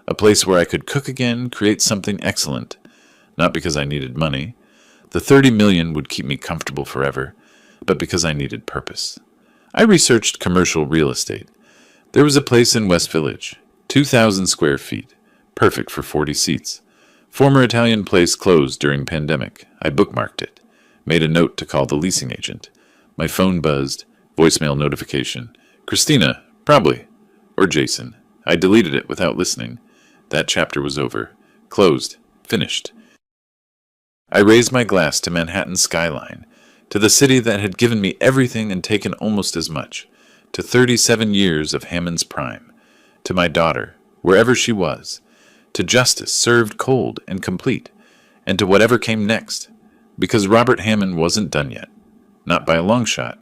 A place where I could cook again, create something excellent. Not because I needed money. The $30 million would keep me comfortable forever, but because I needed purpose. I researched commercial real estate. There was a place in West Village, 2,000 square feet, perfect for 40 seats. Former Italian place closed during pandemic. I bookmarked it. Made a note to call the leasing agent. My phone buzzed. Voicemail notification. Christina, probably. Or Jason. I deleted it without listening. That chapter was over. Closed. Finished. I raised my glass to Manhattan's skyline, to the city that had given me everything and taken almost as much, to 37 years of Hammond's Prime, to my daughter, wherever she was, to justice served cold and complete, and to whatever came next, because Robert Hammond wasn't done yet, not by a long shot.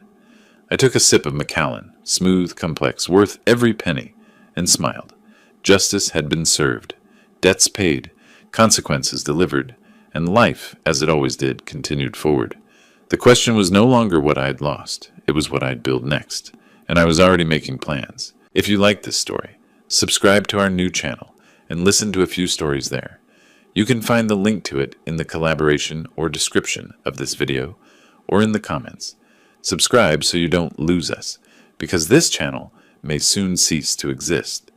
I took a sip of Macallan, smooth, complex, worth every penny, and smiled. Justice had been served, debts paid, consequences delivered, and life, as it always did, continued forward. The question was no longer what I had lost, it was what I'd build next, and I was already making plans. If you like this story, subscribe to our new channel and listen to a few stories there. You can find the link to it in the collaboration or description of this video, or in the comments. Subscribe so you don't lose us, because this channel may soon cease to exist.